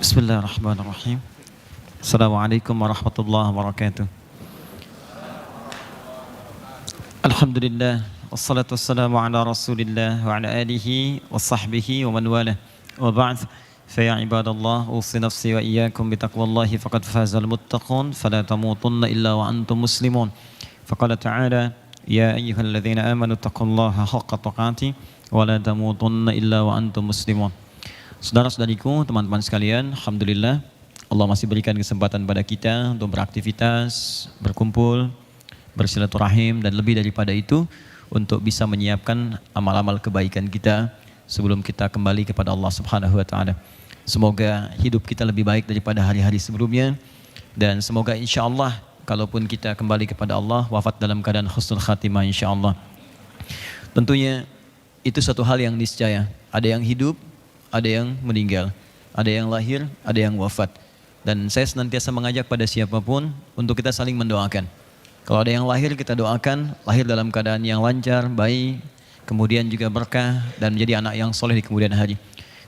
Bismillahirrahmanirrahim. Assalamualaikum warahmatullahi wabarakatuh. Alhamdulillah, wassalatu wassalamu ala rasulillah wa ala alihi wa sahbihi wa man wala. Wa ba'd, fa ya ibadallah, usi nafsi wa iyyakum bitaqwallahi faqad fazal muttaqun, fala tamutunna illa wa antum muslimun. Faqala ta'ala, ya ayyuhalladzina amanu taqullaha haqqa tuqatih wa la tamutunna illa wa antum muslimun. Saudara-saudariku, teman-teman sekalian, alhamdulillah Allah masih berikan kesempatan pada kita untuk beraktivitas, berkumpul, bersilaturahim, dan lebih daripada itu untuk bisa menyiapkan amal-amal kebaikan kita sebelum kita kembali kepada Allah Subhanahu wa taala. Semoga hidup kita lebih baik daripada hari-hari sebelumnya, dan semoga insyaallah kalaupun kita kembali kepada Allah wafat dalam keadaan husnul khatimah insyaallah. Tentunya itu satu hal yang niscaya, ada yang hidup, ada yang meninggal, ada yang lahir, ada yang wafat. Dan saya senantiasa mengajak pada siapapun untuk kita saling mendoakan. Kalau ada yang lahir, kita doakan lahir dalam keadaan yang lancar, baik, kemudian juga berkah dan menjadi anak yang soleh di kemudian hari.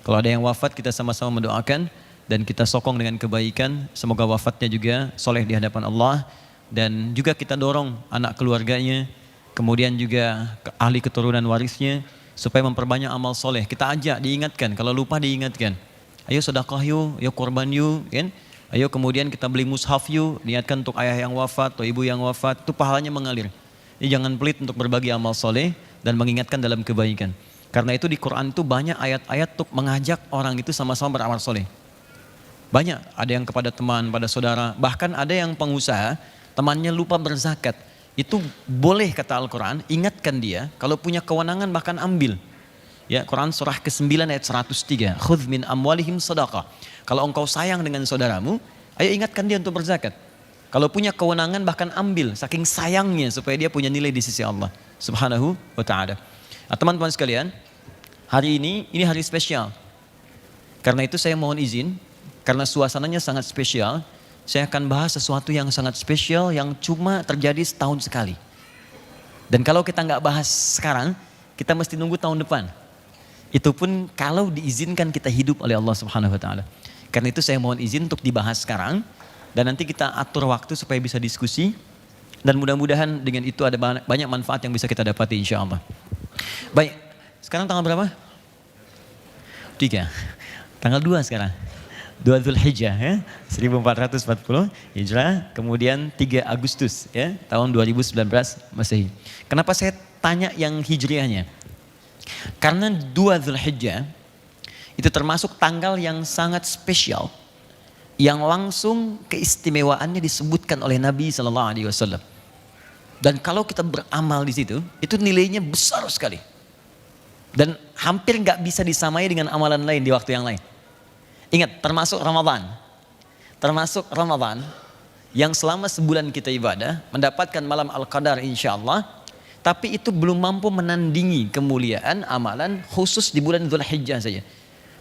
Kalau ada yang wafat, kita sama-sama mendoakan dan kita sokong dengan kebaikan, semoga wafatnya juga soleh di hadapan Allah, dan juga kita dorong anak keluarganya, kemudian juga ahli keturunan warisnya, supaya memperbanyak amal soleh. Kita ajak, diingatkan, kalau lupa diingatkan. Ayo sedekah yuk, ayo korban yuk, kan? Ayo kemudian kita beli mushaf yuk, niatkan untuk ayah yang wafat atau ibu yang wafat, itu pahalanya mengalir. Jadi jangan pelit untuk berbagi amal soleh dan mengingatkan dalam kebaikan. Karena itu di Quran itu banyak ayat-ayat untuk mengajak orang itu sama-sama beramal soleh. Banyak, ada yang kepada teman, pada saudara, bahkan ada yang pengusaha, temannya lupa berzakat. Itu boleh kata Al-Quran, ingatkan dia, kalau punya kewenangan bahkan ambil. Ya, Quran surah ke-9 ayat 103, khudz min amwalihim sadaqah. Kalau engkau sayang dengan saudaramu, ayo ingatkan dia untuk berzakat. Kalau punya kewenangan bahkan ambil, saking sayangnya supaya dia punya nilai di sisi Allah Subhanahu wa ta'ala. Nah, teman-teman sekalian, hari ini hari spesial. Karena itu saya mohon izin, karena suasananya sangat spesial, saya akan bahas sesuatu yang sangat spesial yang cuma terjadi setahun sekali. Dan kalau kita nggak bahas sekarang, kita mesti nunggu tahun depan. Itu pun kalau diizinkan kita hidup oleh Allah Subhanahu wa taala. Karena itu saya mohon izin untuk dibahas sekarang, dan nanti kita atur waktu supaya bisa diskusi, dan mudah-mudahan dengan itu ada banyak manfaat yang bisa kita dapati insyaallah. Baik, sekarang tanggal berapa? 3. Tanggal 2 sekarang. 2 Dzulhijjah ya, 1440 Hijrah, kemudian 3 Agustus ya, tahun 2019 Masehi. Kenapa saya tanya yang Hijriahnya? Karena 2 Dzulhijjah itu termasuk tanggal yang sangat spesial, yang langsung keistimewaannya disebutkan oleh Nabi SAW. Dan kalau kita beramal di situ, itu nilainya besar sekali. Dan hampir nggak bisa disamai dengan amalan lain di waktu yang lain. Ingat, termasuk Ramadan yang selama sebulan kita ibadah, mendapatkan malam Al-Qadar insyaallah, tapi itu belum mampu menandingi kemuliaan amalan khusus di bulan Dzulhijjah saja.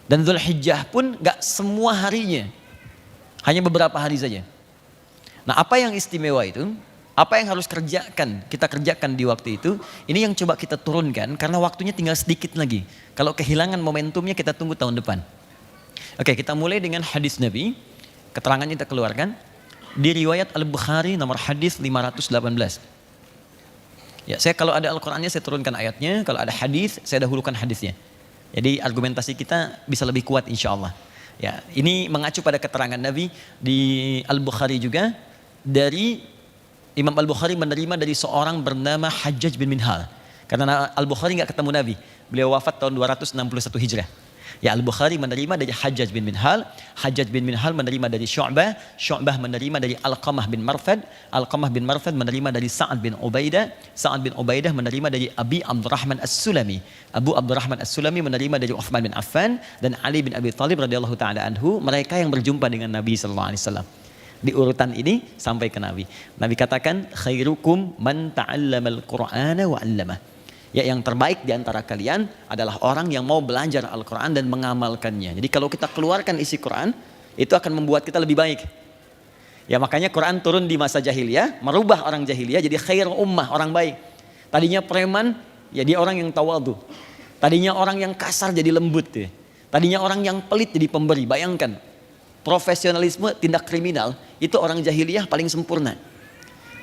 Dan Dzulhijjah pun gak semua harinya, hanya beberapa hari saja. Nah, apa yang istimewa itu? Apa yang harus kita kerjakan di waktu itu? Ini yang coba kita turunkan karena waktunya tinggal sedikit lagi. Kalau kehilangan momentumnya, kita tunggu tahun depan. Oke, kita mulai dengan hadis Nabi. Keterangannya kita keluarkan di riwayat Al-Bukhari nomor hadis 518. Ya, saya kalau ada Al-Qur'annya saya turunkan ayatnya, kalau ada hadis saya dahulukan hadisnya. Jadi argumentasi kita bisa lebih kuat insyaallah. Ya, ini mengacu pada keterangan Nabi di Al-Bukhari juga, dari Imam Al-Bukhari menerima dari seorang bernama Hajjaj bin Minhal. Karena Al-Bukhari enggak ketemu Nabi. Beliau wafat tahun 261 Hijrah. Ya, Al-Bukhari menerima dari Hajjaj bin Minhal, Hajjaj bin Minhal menerima dari Syu'bah, Syu'bah menerima dari Alqamah bin Marfad, Alqamah bin Marfad menerima dari Sa'ad bin Ubaidah, Sa'ad bin Ubaidah menerima dari Abi Abdurrahman As-Sulami, Abu Abdurrahman As-Sulami menerima dari Uthman bin Affan dan Ali bin Abi Thalib radhiyallahu taala anhu, mereka yang berjumpa dengan Nabi sallallahu alaihi wasallam. Di urutan ini sampai ke Nabi. Nabi katakan, khairukum man ta'allamal Qur'ana wa 'allama. Ya, yang terbaik di antara kalian adalah orang yang mau belajar Al-Quran dan mengamalkannya. Jadi kalau kita keluarkan isi Quran, itu akan membuat kita lebih baik. Ya, makanya Quran turun di masa jahiliyah, merubah orang jahiliyah jadi khair ummah, orang baik. Tadinya preman, ya dia orang yang tawadhu. Tadinya orang yang kasar jadi lembut. Tadinya orang yang pelit jadi pemberi, bayangkan. profesionalisme tindak kriminal, itu orang jahiliyah paling sempurna.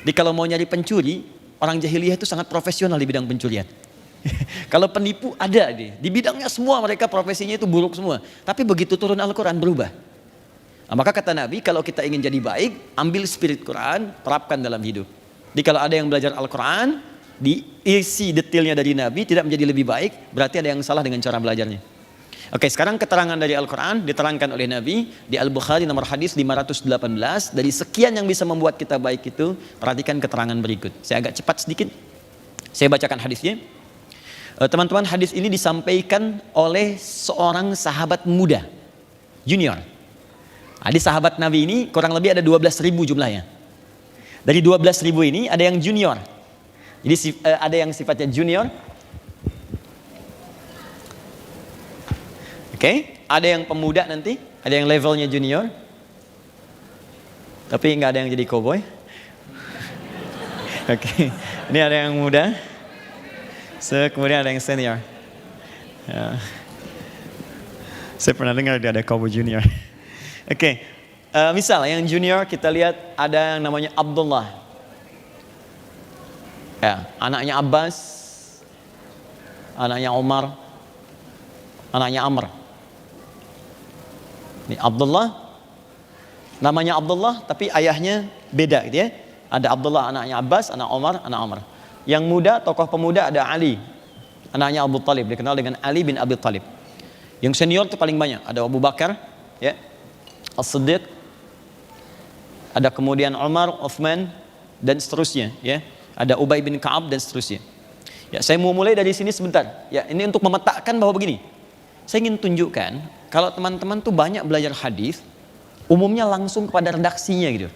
Jadi kalau mau nyari pencuri, orang jahiliyah itu sangat profesional di bidang pencurian. Kalau penipu ada di bidangnya semua, mereka profesinya itu buruk semua. Tapi begitu turun Al-Quran berubah. Nah, maka kata Nabi, kalau kita ingin jadi baik, ambil spirit Quran, terapkan dalam hidup. Jadi kalau ada yang belajar Al-Quran, diisi detailnya dari Nabi, tidak menjadi lebih baik, berarti ada yang salah dengan cara belajarnya. Oke, sekarang keterangan dari Al-Quran diterangkan oleh Nabi di Al-Bukhari nomor hadis 518. Dari sekian yang bisa membuat kita baik itu, perhatikan keterangan berikut. Saya agak cepat sedikit, saya bacakan hadisnya. Teman-teman, hadis ini disampaikan oleh seorang sahabat muda, junior. Di sahabat Nabi ini kurang lebih ada 12.000 jumlahnya. Dari 12.000 ini ada yang junior. Jadi ada yang sifatnya junior. Oke, ada yang pemuda nanti, ada yang levelnya junior. Tapi nggak ada yang jadi cowboy. Oke, ini ada yang muda. Kemudian ada yang senior. Ya. Saya pernah dengar ada cowboy junior. Oke, misal yang junior kita lihat ada yang namanya Abdullah, ya, anaknya Abbas, anaknya Umar, anaknya Amr. Ini Abdullah, namanya Abdullah tapi ayahnya beda gitu ya. Ada Abdullah anaknya Abbas, anak Umar, anak Amr. Yang muda, tokoh pemuda ada Ali, anaknya Abu Talib, dikenal dengan Ali bin Abi Talib. Yang senior itu paling banyak, ada Abu Bakar, ya, As-Siddiq, ada kemudian Umar, Uthman, dan seterusnya, ya. Ada Ubay bin Ka'ab dan seterusnya. Ya, saya mau mulai dari sini sebentar. Ya, ini untuk memetakan bahwa begini. Saya ingin tunjukkan kalau teman-teman tuh banyak belajar hadis, umumnya langsung kepada redaksinya gitu.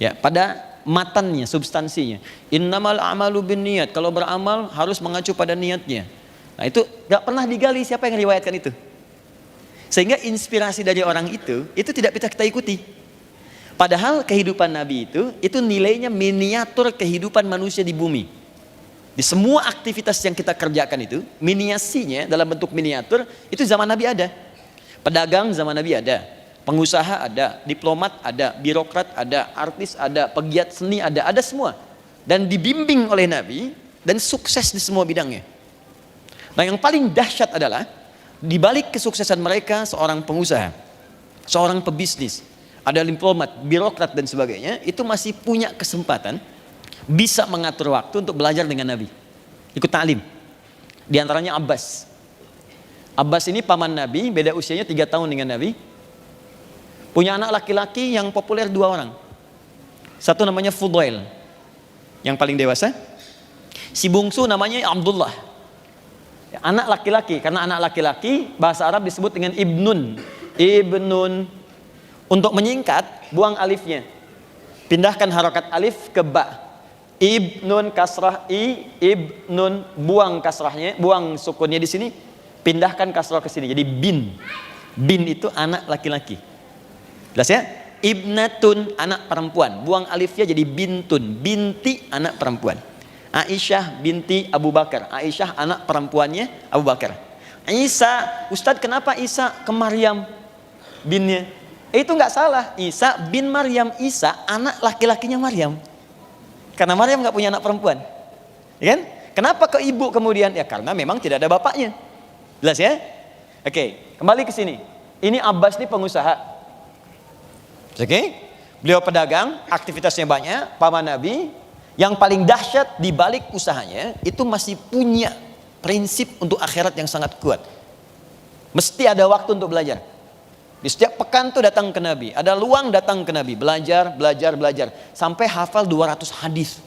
Ya, pada matannya, substansinya. Innamal a'malu binniyat. Kalau beramal harus mengacu pada niatnya. Nah, itu enggak pernah digali siapa yang riwayatkan itu. Sehingga inspirasi dari orang itu tidak bisa kita ikuti. Padahal kehidupan Nabi itu nilainya miniatur kehidupan manusia di bumi. Di semua aktivitas yang kita kerjakan itu, miniasinya dalam bentuk miniatur, itu zaman Nabi ada. Pedagang zaman Nabi ada, pengusaha ada, diplomat ada, birokrat ada, artis ada, pegiat seni ada semua. Dan dibimbing oleh Nabi dan sukses di semua bidangnya. Nah, yang paling dahsyat adalah di balik kesuksesan mereka, seorang pengusaha, seorang pebisnis, ada diplomat, birokrat dan sebagainya, itu masih punya kesempatan bisa mengatur waktu untuk belajar dengan Nabi, ikut ta'lim. Di antaranya Abbas. Abbas ini paman Nabi, beda usianya 3 tahun dengan Nabi. Punya anak laki-laki yang populer 2 orang. Satu namanya Fudail, yang paling dewasa. Si bungsu namanya Abdullah. Anak laki-laki, karena anak laki-laki bahasa Arab disebut dengan ibnun. Ibnun. Untuk menyingkat, buang alifnya. Pindahkan harokat alif ke ba. Ibnun kasrah i, ibnun, buang kasrahnya, buang sukunnya di sini, pindahkan kasrah ke sini. Jadi bin. Bin itu anak laki-laki. Jelas ya? Ibnatun, anak perempuan. Buang alifnya jadi bintun. Binti, anak perempuan. Aisyah binti Abu Bakar. Aisyah anak perempuannya Abu Bakar. Isa, Ustadz kenapa Isa ke Maryam binnya? Itu nggak salah. Isa bin Maryam. Isa anak laki-lakinya Maryam. Karena Maryam nggak punya anak perempuan, ya kan? Kenapa ke ibu kemudian? Ya karena memang tidak ada bapaknya. Jelas ya? Oke, kembali ke sini. Ini Abbas ini pengusaha. Oke? Beliau pedagang, aktivitasnya banyak, paman Nabi. Yang paling dahsyat di balik usahanya itu masih punya prinsip untuk akhirat yang sangat kuat. Mesti ada waktu untuk belajar. Di setiap pekan tuh datang ke Nabi, ada luang datang ke Nabi, belajar sampai hafal 200 hadis.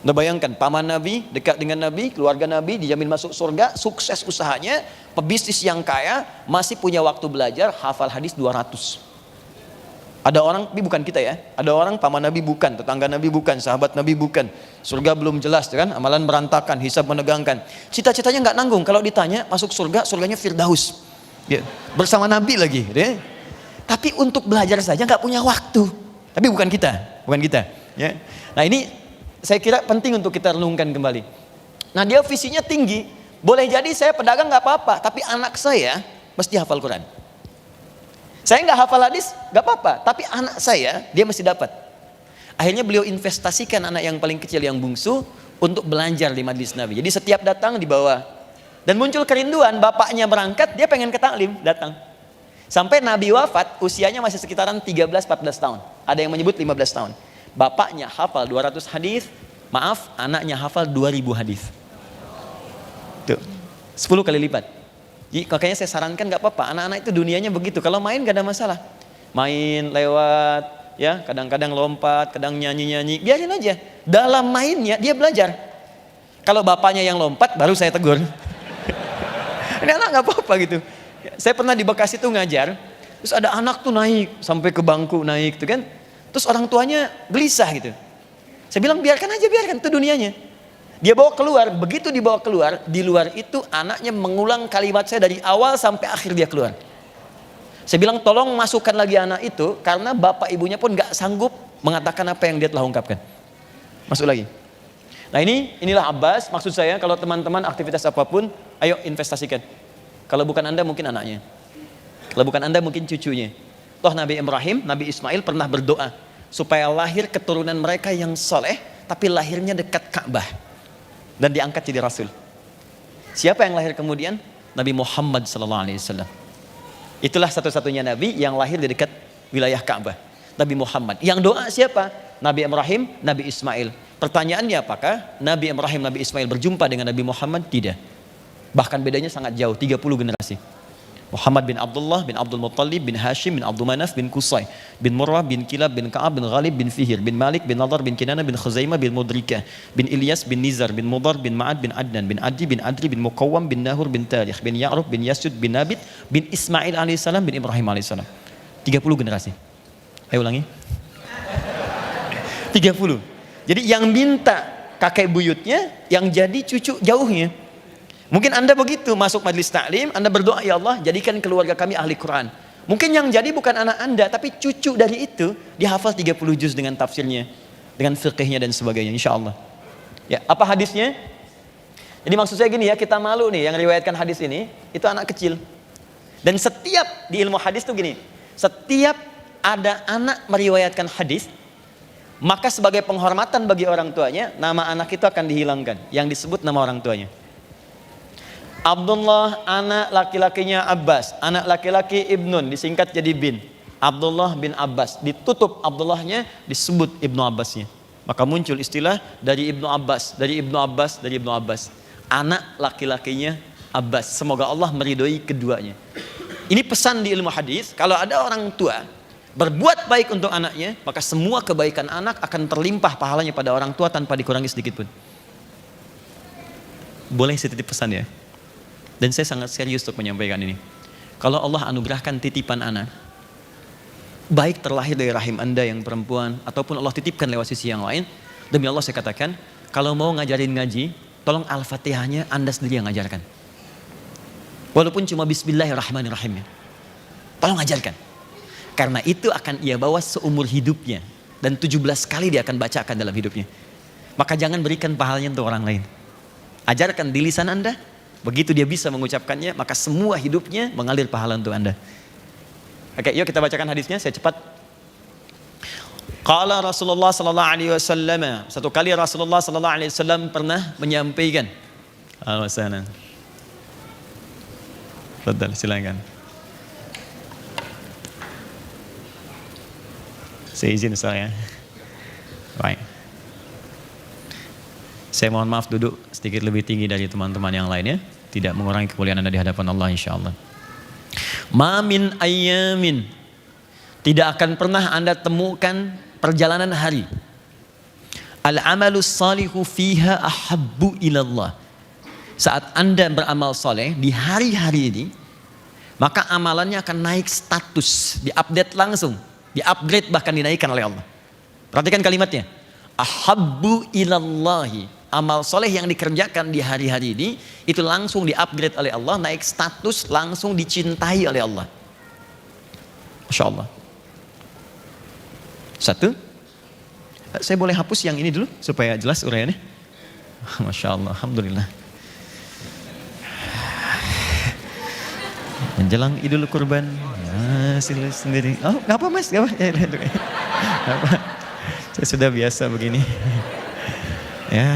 Udah bayangkan, paman Nabi dekat dengan Nabi, keluarga Nabi dijamin masuk surga, sukses usahanya, pebisnis yang kaya, masih punya waktu belajar, hafal hadis 200. Ada orang, tapi bukan kita ya, ada orang paman Nabi bukan, tetangga Nabi bukan, sahabat Nabi bukan, surga belum jelas kan, amalan berantakan, hisab menegangkan, cita-citanya nggak nanggung, kalau ditanya masuk surga, surganya Firdaus. Ya, bersama Nabi lagi, ya. Tapi untuk belajar saja nggak punya waktu. Tapi bukan kita. Ya. Nah ini saya kira penting untuk kita renungkan kembali. Nah dia visinya tinggi. Boleh jadi saya pedagang nggak apa-apa, tapi anak saya mesti hafal Quran. Saya nggak hafal hadis, nggak apa-apa. Tapi anak saya, dia mesti dapat. Akhirnya beliau investasikan anak yang paling kecil, yang bungsu, untuk belajar di majlis Nabi. Jadi setiap datang dibawa. Dan muncul kerinduan, bapaknya berangkat, dia pengen ke taklim, datang. Sampai Nabi wafat, usianya masih sekitaran 13-14 tahun. Ada yang menyebut 15 tahun. Bapaknya hafal 200 hadis, maaf, anaknya hafal 2000 hadis. Tuh, 10 kali lipat. Jadi makanya saya sarankan nggak apa-apa, anak-anak itu dunianya begitu. Kalau main nggak ada masalah. Main lewat, ya kadang-kadang lompat, kadang nyanyi-nyanyi, biarin aja. Dalam mainnya dia belajar. Kalau bapaknya yang lompat, baru saya tegur. Ini anak nggak apa-apa gitu. Saya pernah di Bekasi tuh ngajar, terus ada anak tuh naik sampai ke bangku naik tuh kan. Terus orang tuanya gelisah gitu. Saya bilang biarkan aja, biarkan, itu dunianya. Dia bawa keluar, begitu dibawa keluar, di luar itu anaknya mengulang kalimat saya dari awal sampai akhir dia keluar. Saya bilang tolong masukkan lagi anak itu, karena bapak ibunya pun gak sanggup mengatakan apa yang dia telah ungkapkan. Masuk lagi. Nah inilah Abbas, maksud saya kalau teman-teman aktivitas apapun, ayo investasikan. Kalau bukan Anda mungkin anaknya. Kalau bukan Anda mungkin cucunya. Toh Nabi Ibrahim, Nabi Ismail pernah berdoa supaya lahir keturunan mereka yang soleh, tapi lahirnya dekat Ka'bah. Dan diangkat jadi Rasul. Siapa yang lahir kemudian? Nabi Muhammad SAW. Itulah satu-satunya Nabi yang lahir di dekat wilayah Ka'bah. Nabi Muhammad. Yang doa siapa? Nabi Ibrahim, Nabi Ismail. Pertanyaannya apakah Nabi Ibrahim, Nabi Ismail berjumpa dengan Nabi Muhammad? Tidak. Bahkan bedanya sangat jauh, 30 generasi. Muhammad bin Abdullah, bin Abdul Muttalib, bin Hashim, bin Abdul Manaf, bin Qusay, bin Murrah, bin Kilab, bin Ka'ab, bin Ghalib, bin Fihir, bin Malik, bin Nadar, bin Kinana, bin Khuzaimah, bin Mudrikah, bin Ilyas, bin Nizar, bin Mudar, bin Ma'ad, bin Adnan, bin Adi, bin Adri, bin Muqawwam, bin Nahur, bin Tarikh, bin Ya'rub, bin Yasud, bin Nabit, bin Ismail alaihissalam, bin Ibrahim alaihissalam. 30 generasi. Ayo ulangi. 30. Jadi yang minta kakek buyutnya, yang jadi cucu jauhnya. Mungkin Anda begitu, masuk majlis taklim, Anda berdoa, ya Allah jadikan keluarga kami ahli Quran. Mungkin yang jadi bukan anak Anda, tapi cucu dari itu, dia hafal 30 juz dengan tafsirnya, dengan fiqhnya dan sebagainya, insya Allah. Ya, apa hadisnya? Jadi maksud saya gini ya, kita malu nih, yang riwayatkan hadis ini, itu anak kecil. Dan setiap, di ilmu hadis tuh gini, setiap ada anak meriwayatkan hadis, maka sebagai penghormatan bagi orang tuanya, nama anak itu akan dihilangkan, yang disebut nama orang tuanya. Abdullah, anak laki-lakinya Abbas, anak laki-laki Ibnun, disingkat jadi bin. Abdullah bin Abbas, ditutup Abdullahnya, disebut Ibnu Abbasnya. Maka muncul istilah dari Ibnu Abbas, dari Ibnu Abbas, dari Ibnu Abbas. Anak laki-lakinya Abbas. Semoga Allah meridhoi keduanya. Ini pesan di ilmu hadis, kalau ada orang tua berbuat baik untuk anaknya, maka semua kebaikan anak akan terlimpah pahalanya pada orang tua tanpa dikurangi sedikit pun. Boleh saya titip pesan ya? Dan saya sangat serius untuk menyampaikan ini. Kalau Allah anugerahkan titipan anak, baik terlahir dari rahim Anda yang perempuan, ataupun Allah titipkan lewat sisi yang lain, demi Allah saya katakan, kalau mau ngajarin ngaji, tolong Al-Fatihahnya Anda sendiri yang ngajarkan. Walaupun cuma Bismillahirrahmanirrahim. Tolong ajarkan. Karena itu akan ia bawa seumur hidupnya. Dan 17 kali dia akan bacakan dalam hidupnya. Maka jangan berikan pahalanya untuk orang lain. Ajarkan di lisan Anda. Begitu dia bisa mengucapkannya, maka semua hidupnya mengalir pahala untuk Anda. Oke, yuk kita bacakan hadisnya, saya cepat. Qala Rasulullah sallallahu alaihi wasallam. Satu kali Rasulullah sallallahu alaihi wasallam pernah menyampaikan. Al-Wasanan. Fadal, silakan. Saya izin saya. Baik. Saya mohon maaf duduk sedikit lebih tinggi dari teman-teman yang lainnya. Tidak mengurangi kemuliaan Anda di hadapan Allah insyaAllah. Ma min ayyamin. Tidak akan pernah Anda temukan perjalanan hari. Al-amalus salihu fiha ahabbu ilallah. Saat Anda beramal soleh di hari-hari ini, maka amalannya akan naik status. Diupdate langsung. Di-upgrade bahkan dinaikkan oleh Allah. Perhatikan kalimatnya. Ahabbu ilallahi. Amal soleh yang dikerjakan di hari-hari ini itu langsung di-upgrade oleh Allah, naik status, langsung dicintai oleh Allah. Masya Allah. Satu, saya boleh hapus yang ini dulu supaya jelas uraiannya. Masya Allah, alhamdulillah. Menjelang Idul Kurban, Sendiri. Oh, nggak apa Mas, nggak apa. Ya, nggak apa. Saya sudah biasa begini. Ya,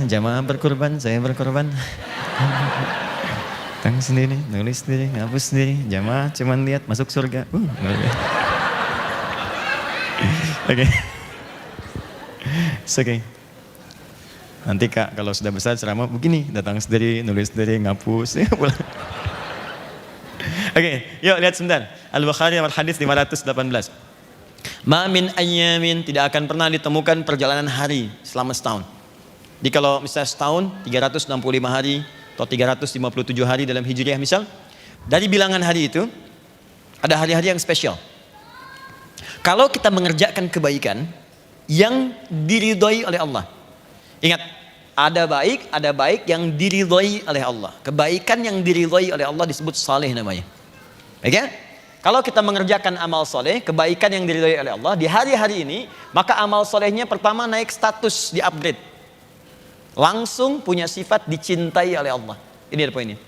jamaah berkorban, saya berkorban. Tang sendiri, nulis sendiri, ngapus sendiri. Jamaah cuman lihat masuk surga. Oke. Oke. Nanti Kak kalau sudah besar ceramah begini, datang sendiri, nulis sendiri, ngapus. Oke, yuk lihat sebentar. Al-Bukhari nomor hadis 518. Ma min ayyamin, tidak akan pernah ditemukan perjalanan hari selama setahun. Jadi kalau misalnya setahun 365 hari atau 357 hari dalam Hijriah misal, dari bilangan hari itu ada hari-hari yang spesial. Kalau kita mengerjakan kebaikan yang diridhoi oleh Allah. Ingat, ada baik yang diridhoi oleh Allah. Kebaikan yang diridhoi oleh Allah disebut saleh namanya. Oke? Kalau kita mengerjakan amal soleh, kebaikan yang diridhoi oleh Allah di hari-hari ini, maka amal solehnya pertama naik status, di-upgrade. Langsung punya sifat dicintai oleh Allah. Ini ada poinnya.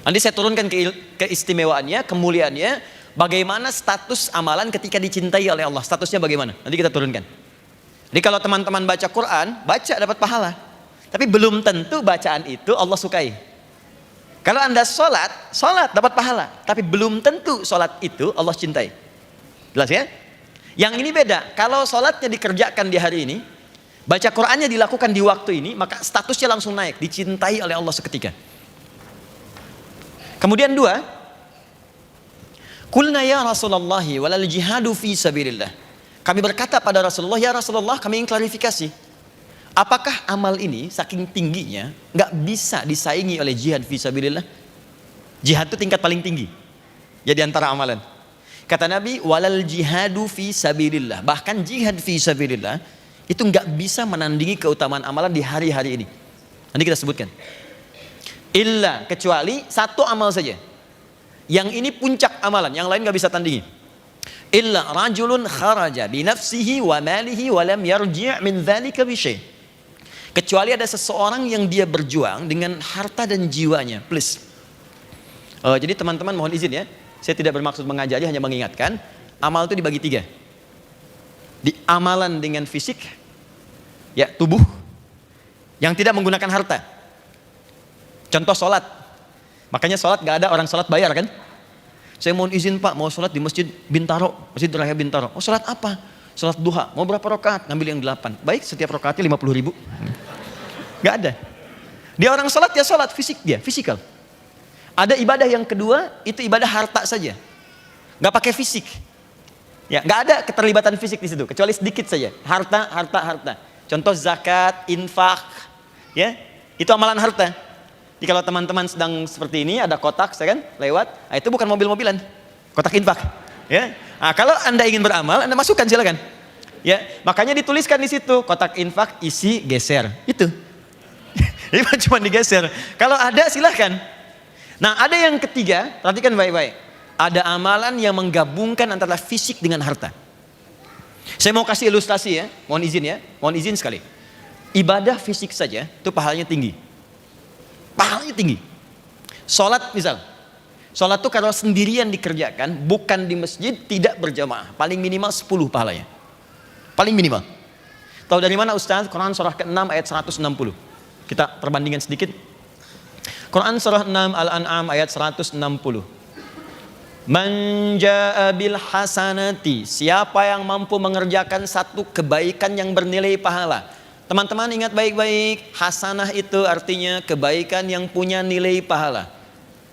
Nanti saya turunkan keistimewaannya, kemuliaannya, bagaimana status amalan ketika dicintai oleh Allah. Statusnya bagaimana? Nanti kita turunkan. Jadi kalau teman-teman baca Quran, baca dapat pahala. Tapi belum tentu bacaan itu Allah sukai. Kalau Anda sholat dapat pahala. Tapi belum tentu sholat itu Allah cintai. Jelas ya? Yang ini beda. Kalau sholatnya dikerjakan di hari ini, baca Qurannya dilakukan di waktu ini, maka statusnya langsung naik. Dicintai oleh Allah seketika. Kemudian dua, Qulna ya Rasulullah walal jihadu fi sabilillah. Kami berkata pada Rasulullah, ya Rasulullah, kami ingin klarifikasi. Apakah amal ini saking tingginya nggak bisa disaingi oleh jihad fi sabilillah? Jihad itu tingkat paling tinggi. Jadi antara amalan. Kata Nabi, walal jihadu fi sabilillah. Bahkan jihad fi sabilillah itu nggak bisa menandingi keutamaan amalan di hari-hari ini. Nanti kita sebutkan. Illa, kecuali satu amal saja. Yang ini puncak amalan, yang lain nggak bisa tandingi. Illa rajulun kharaja bi nafsihi wa malihi wa lam yarji' min dzalika bi syai'. Kecuali ada seseorang yang dia berjuang dengan harta dan jiwanya. Please. Jadi teman-teman mohon izin ya. Saya tidak bermaksud mengajari, hanya mengingatkan. Amal itu dibagi 3. Di amalan dengan fisik, ya tubuh, yang tidak menggunakan harta. Contoh sholat. Makanya sholat gak ada orang sholat bayar kan? Saya mohon izin Pak, mau sholat di Masjid Bintaro, Masjid Raya Bintaro. Oh sholat apa? Sholat duha. Mau berapa rakaat? Ngambil yang 8. Baik, setiap rakaatnya 50.000. Gak ada. Dia orang sholat, ya sholat, fisik dia, fisikal. Ada ibadah yang kedua, itu ibadah harta saja. Gak pakai fisik. Ya, gak ada keterlibatan fisik di situ, kecuali sedikit saja. Harta. Contoh zakat, infak, ya, itu amalan harta. Jadi kalau teman-teman sedang seperti ini, ada kotak, saya kan, lewat, nah itu bukan mobil-mobilan, kotak infak. Ya, nah, kalau Anda ingin beramal, Anda masukkan silakan. Ya, makanya dituliskan di situ, kotak infak isi geser, itu. Ini cuma digeser. Kalau ada silahkan. Nah, ada yang ketiga, perhatikan baik-baik. Ada amalan yang menggabungkan antara fisik dengan harta. Saya mau kasih ilustrasi ya, mohon izin sekali. Ibadah fisik saja, itu pahalanya tinggi. Pahalanya tinggi. Sholat misal. Sholat itu kalau sendirian dikerjakan, bukan di masjid, tidak berjamaah. Paling minimal 10 pahalanya. Paling minimal. Tahu dari mana Ustaz? Quran surah ke-6 ayat 160. Kita perbandingan sedikit. Quran surah 6 Al-An'am ayat 160. Man jaa bil hasanati. Siapa yang mampu mengerjakan satu kebaikan yang bernilai pahala. Teman-teman ingat baik-baik, hasanah itu artinya kebaikan yang punya nilai pahala.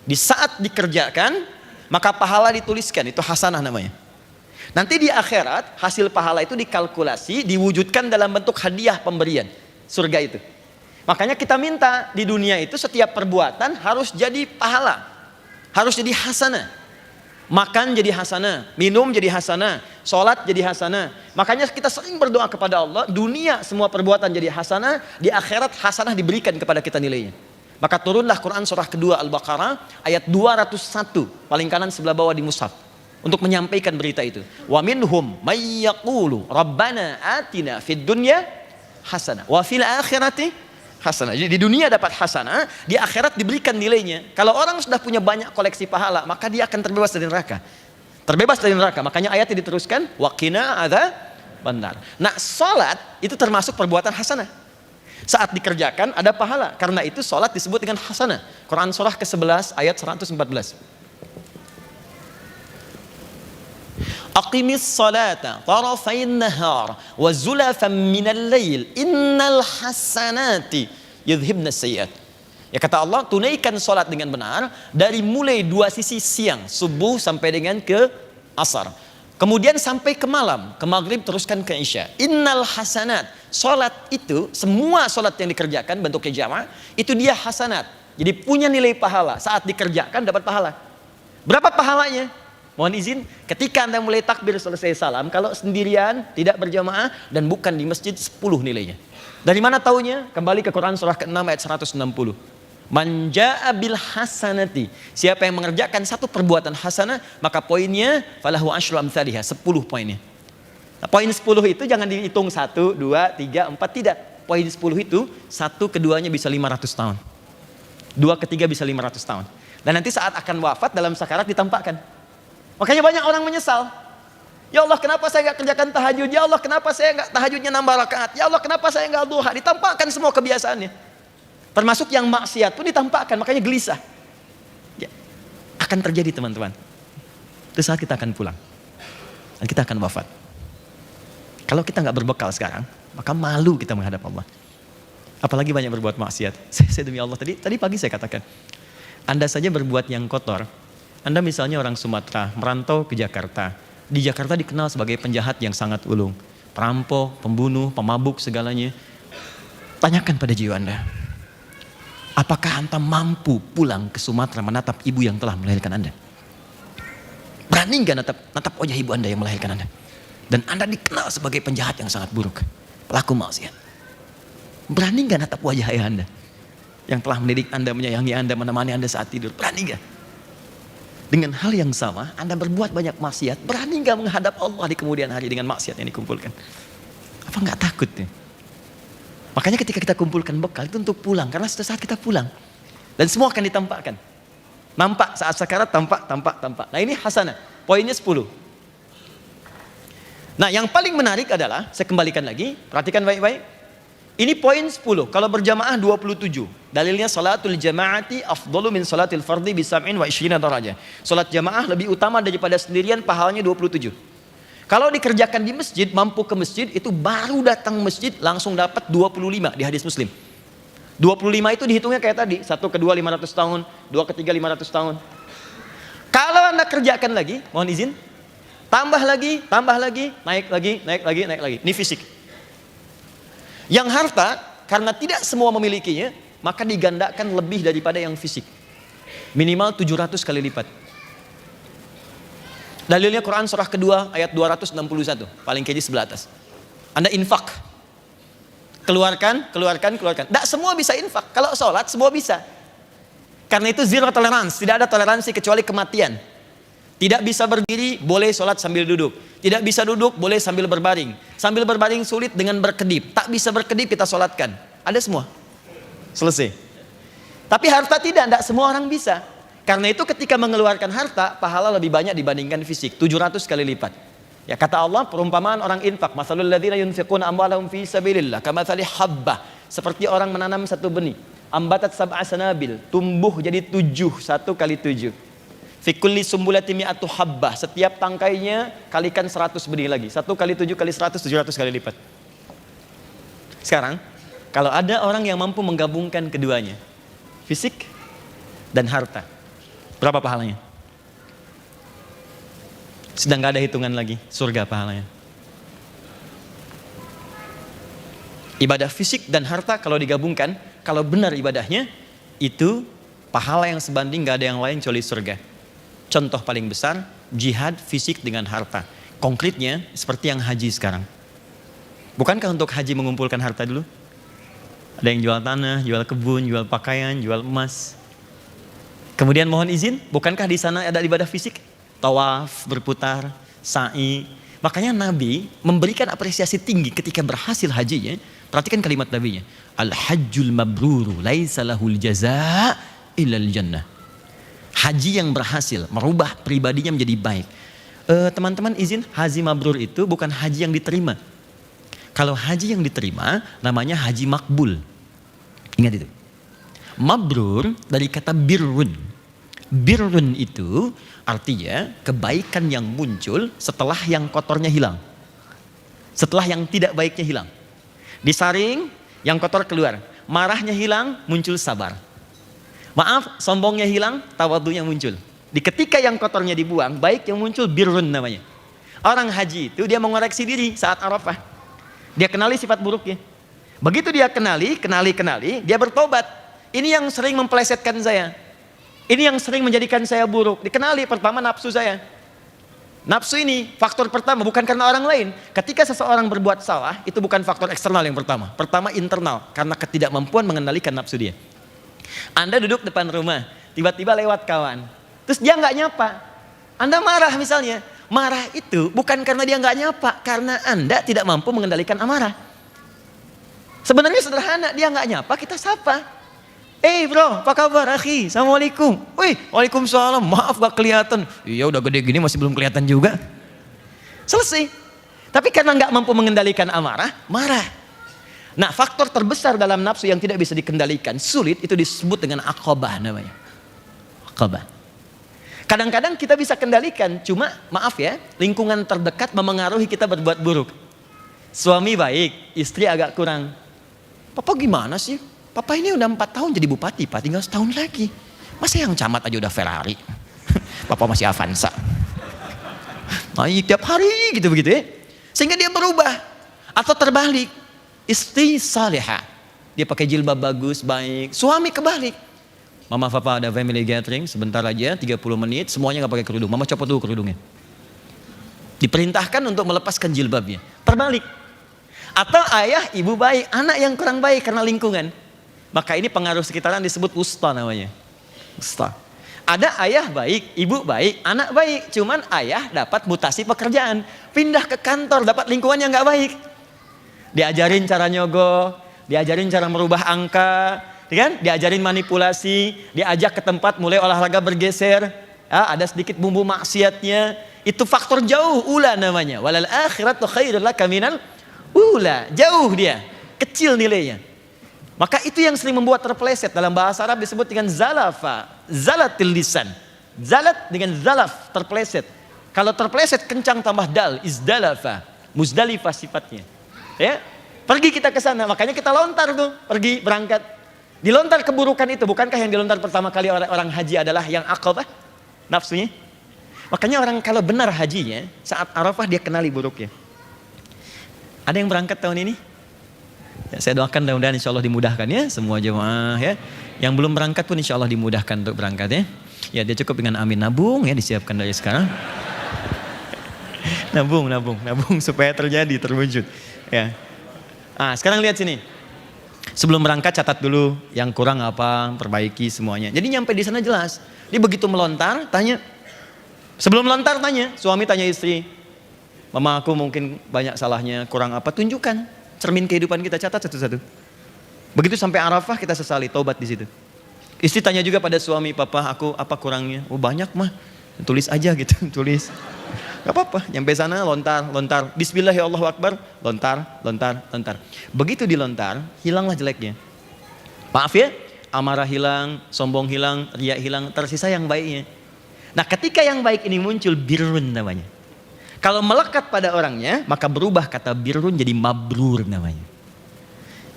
Di saat dikerjakan, maka pahala dituliskan, itu hasanah namanya. Nanti di akhirat, hasil pahala itu dikalkulasi, diwujudkan dalam bentuk hadiah pemberian, surga itu. Makanya kita minta di dunia itu setiap perbuatan harus jadi pahala, harus jadi hasanah. Makan jadi hasanah, minum jadi hasanah, sholat jadi hasanah. Makanya kita sering berdoa kepada Allah, dunia semua perbuatan jadi hasanah, di akhirat hasanah diberikan kepada kita nilainya. Maka turunlah Quran surah kedua Al-Baqarah ayat 201, paling kanan sebelah bawah di mushaf, untuk menyampaikan berita itu. Wa minhum may yaqulu rabbana atina fid dunya hasanah wa fil akhirati hasanah. Jadi di dunia dapat hasanah, di akhirat diberikan nilainya. Kalau orang sudah punya banyak koleksi pahala, maka dia akan terbebas dari neraka. Terbebas dari neraka. Makanya ayatnya diteruskan, waqina adzabannar. Nah, salat itu termasuk perbuatan hasanah. Saat dikerjakan ada pahala. Karena itu salat disebut dengan hasanah. Quran surah ke-11 ayat 114. Aqimis salata tarafain nahar wa zulafan minal lail innal hasanati yudhibna sayyiat. Ya kata Allah, tunaikan salat dengan benar dari mulai dua sisi siang, subuh sampai dengan ke asar. Kemudian sampai ke malam, ke maghrib teruskan ke isya. Innal hasanat, salat itu, semua salat yang dikerjakan bentuknya jamaah, itu dia hasanat. Jadi punya nilai pahala, saat dikerjakan dapat pahala. Berapa pahalanya? Mohon izin, ketika Anda mulai takbir selesai salam, kalau sendirian, tidak berjamaah, dan bukan di masjid, 10 nilainya. Dari mana taunya? Kembali ke Quran surah ke-6 ayat 160. Man jaa bil hasanati, siapa yang mengerjakan satu perbuatan hasanah, maka poinnya falahu asyru amsalihha, 10 poinnya. Nah, poin 10 itu jangan dihitung 1, 2, 3, 4, tidak. Poin 10 itu, satu keduanya bisa 500 tahun. Dua ketiga bisa 500 tahun. Dan nanti saat akan wafat dalam sakarat ditampakkan. Makanya banyak orang menyesal. Ya Allah, kenapa saya nggak kerjakan tahajud? Ya Allah, kenapa saya nggak tahajudnya nambah rakaat? Ya Allah, kenapa saya nggak duha? Ditampakkan semua kebiasaannya. Termasuk yang maksiat pun ditampakkan, makanya gelisah. Ya, akan terjadi teman-teman. Itu saat kita akan pulang. Dan kita akan wafat. Kalau kita nggak berbekal sekarang, maka malu kita menghadap Allah. Apalagi banyak berbuat maksiat. Saya demi Allah, tadi pagi saya katakan. Anda saja berbuat yang kotor. Anda misalnya orang Sumatera, merantau ke Jakarta. Di Jakarta dikenal sebagai penjahat yang sangat ulung. Perampok, pembunuh, pemabuk, segalanya. Tanyakan pada jiwa Anda. Apakah Anda mampu pulang ke Sumatera menatap ibu yang telah melahirkan Anda? Berani nggak natap wajah ibu Anda yang melahirkan Anda? Dan Anda dikenal sebagai penjahat yang sangat buruk. Pelaku maksiat. Berani nggak natap wajah ayah Anda? Yang telah mendidik Anda, menyayangi Anda, menemani Anda saat tidur. Berani nggak? Dengan hal yang sama, Anda berbuat banyak maksiat, berani nggak menghadap Allah di kemudian hari dengan maksiat yang dikumpulkan? Apa nggak takut ya? Makanya ketika kita kumpulkan bekal itu untuk pulang, karena suatu saat kita pulang dan semua akan ditampakkan. Nampak saat sakarat, tampak. Nah ini hasanah, poinnya 10. Nah yang paling menarik adalah, saya kembalikan lagi, perhatikan baik-baik. Ini poin 10, kalau berjamaah 27. Dalilnya salatul jamaati afdalu min salatil fardhi bi 27 darajah. Salat jamaah lebih utama daripada sendirian, pahalanya 27. Kalau dikerjakan di masjid, mampu ke masjid, itu baru datang masjid langsung dapat 25 di hadis Muslim. 25 itu dihitungnya kayak tadi, 1 kedua 500 tahun, 2 ketiga 500 tahun. Kalau Anda kerjakan lagi, mohon izin, tambah lagi, naik lagi. Ini fisik. Yang harta, karena tidak semua memilikinya, maka digandakan lebih daripada yang fisik. Minimal 700 kali lipat. Dalilnya Quran surah kedua ayat 261, paling kiri sebelah atas. Anda infak. Keluarkan. Tidak semua bisa infak. Kalau sholat semua bisa. Karena itu zero tolerance, tidak ada toleransi kecuali kematian. Tidak bisa berdiri, boleh sholat sambil duduk. Tidak bisa duduk, boleh sambil berbaring. Sambil berbaring sulit dengan berkedip. Tak bisa berkedip, kita sholatkan. Ada semua. Selesai. Tapi harta tidak semua orang bisa. Karena itu ketika mengeluarkan harta, pahala lebih banyak dibandingkan fisik. 700 kali lipat. Ya kata Allah, perumpamaan orang infak. Mathalul ladzina yunfiquna amwalahum fi sabilillah kamathali habbah. Seperti orang menanam satu benih. Ambatat sab'a sanabil. Tumbuh jadi 7, 1 kali 7. Fi kulli sumbulati mi'atu habbah, setiap tangkainya kalikan 100 benih lagi. 1 kali 7 kali 100, 700 kali lipat. Sekarang, kalau ada orang yang mampu menggabungkan keduanya, fisik dan harta, berapa pahalanya? Sedang gak ada hitungan lagi, surga pahalanya. Ibadah fisik dan harta kalau digabungkan, kalau benar ibadahnya, itu pahala yang sebanding gak ada yang lain kecuali surga. Contoh paling besar, jihad fisik dengan harta. Konkretnya seperti yang haji sekarang. Bukankah untuk haji mengumpulkan harta dulu? Ada yang jual tanah, jual kebun, jual pakaian, jual emas. Kemudian mohon izin, bukankah di sana ada ibadah fisik? Tawaf, berputar, sa'i. Makanya Nabi memberikan apresiasi tinggi ketika berhasil hajinya. Perhatikan kalimat Nabinya. Al-hajjul mabruru laisa lahul jaza' illal jannah. Haji yang berhasil merubah pribadinya menjadi baik. Teman-teman izin, haji mabrur itu bukan haji yang diterima. Kalau haji yang diterima namanya haji makbul. Ingat itu. Mabrur dari kata birrun. Birrun itu artinya kebaikan yang muncul setelah yang kotornya hilang. Setelah yang tidak baiknya hilang. Disaring, yang kotor keluar. Marahnya hilang, muncul sabar. Maaf, sombongnya hilang, tawadhunya muncul. Di ketika yang kotornya dibuang, baik yang muncul birrun namanya. Orang haji itu dia mengoreksi diri saat Arafah. Dia kenali sifat buruknya. Begitu dia kenali, dia bertobat. Ini yang sering mempelesetkan saya. Ini yang sering menjadikan saya buruk. Dikenali pertama nafsu saya. Nafsu ini faktor pertama, bukan karena orang lain. Ketika seseorang berbuat salah, itu bukan faktor eksternal yang pertama. Pertama internal, karena ketidakmampuan mengendalikan nafsu dia. Anda duduk depan rumah, tiba-tiba lewat kawan. Terus dia nggak nyapa. Anda marah misalnya. Marah itu bukan karena dia nggak nyapa, karena Anda tidak mampu mengendalikan amarah. Sebenarnya sederhana, dia nggak nyapa, kita sapa. Bro, apa kabar akhi? Assalamualaikum. Wih, waalaikumsalam. Maaf gak kelihatan. Iya udah gede gini masih belum kelihatan juga. Selesai. Tapi karena nggak mampu mengendalikan amarah, marah. Nah, faktor terbesar dalam nafsu yang tidak bisa dikendalikan, sulit, itu disebut dengan aqabah namanya. Aqabah. Kadang-kadang kita bisa kendalikan, cuma maaf ya, lingkungan terdekat memengaruhi kita berbuat buruk. Suami baik, istri agak kurang. Papa gimana sih? Papa ini udah 4 tahun jadi bupati, Pak, tinggal setahun lagi. Masa yang camat aja udah Ferrari? Papa masih Avanza. Naik tiap hari gitu begitu ya. Sehingga dia berubah. Atau terbalik. Istri salihah. Dia pakai jilbab bagus, baik. Suami kebalik. Mama papa ada family gathering, sebentar aja 30 menit, semuanya gak pakai kerudung. Mama copot dulu kerudungnya. Diperintahkan untuk melepaskan jilbabnya. Terbalik. Atau ayah, ibu baik, anak yang kurang baik karena lingkungan. Maka ini pengaruh sekitaran disebut wusta namanya. Wusta. Ada ayah baik, ibu baik, anak baik. Cuman ayah dapat mutasi pekerjaan. Pindah ke kantor, dapat lingkungan yang gak baik. Diajarin cara nyogok, diajarin cara merubah angka, kan? Diajarin manipulasi, diajak ke tempat mulai olahraga bergeser. Ya, ada sedikit bumbu maksiatnya. Itu faktor jauh, ula namanya. Walal akhiratu khairul laka minal ula. Jauh dia, kecil nilainya. Maka itu yang sering membuat terpeleset. Dalam bahasa Arab disebut dengan zalafa, zalatil lisan. Zalat dengan zalaf, terpeleset. Kalau terpeleset kencang tambah dal, izdalafa, muzdalifah sifatnya. Ya, pergi kita ke sana, makanya kita lontar tuh, pergi berangkat. Dilontar keburukan itu, bukankah yang dilontar pertama kali orang haji adalah yang aqabah, nafsunya? Makanya orang kalau benar hajinya, saat Arafah dia kenali buruknya. Ada yang berangkat tahun ini? Ya, saya doakan mudah-mudahan insya Allah dimudahkan ya semua jemaah ya. Yang belum berangkat pun insya Allah dimudahkan untuk berangkat ya. Ya dia cukup dengan amin, nabung ya, disiapkan dari sekarang. nabung supaya terwujud ya. Nah, sekarang lihat sini. Sebelum berangkat catat dulu yang kurang apa, perbaiki semuanya. Jadi nyampe di sana jelas. Dia begitu melontar tanya. Sebelum melontar tanya, suami tanya istri. Mama aku mungkin banyak salahnya, kurang apa, tunjukkan. Cermin kehidupan kita, catat satu-satu. Begitu sampai Arafah kita sesali, taubat di situ. Istri tanya juga pada suami, papa aku apa kurangnya? Oh banyak mah, tulis aja gitu, tulis. Gak apa-apa, nyampe sana lontar. Bismillahirrahmanirrahim, lontar. Begitu dilontar, hilanglah jeleknya. Maaf ya, amarah hilang, sombong hilang, riya hilang, tersisa yang baiknya. Nah ketika yang baik ini muncul, birrun namanya. Kalau melekat pada orangnya, maka berubah kata birrun jadi mabrur namanya.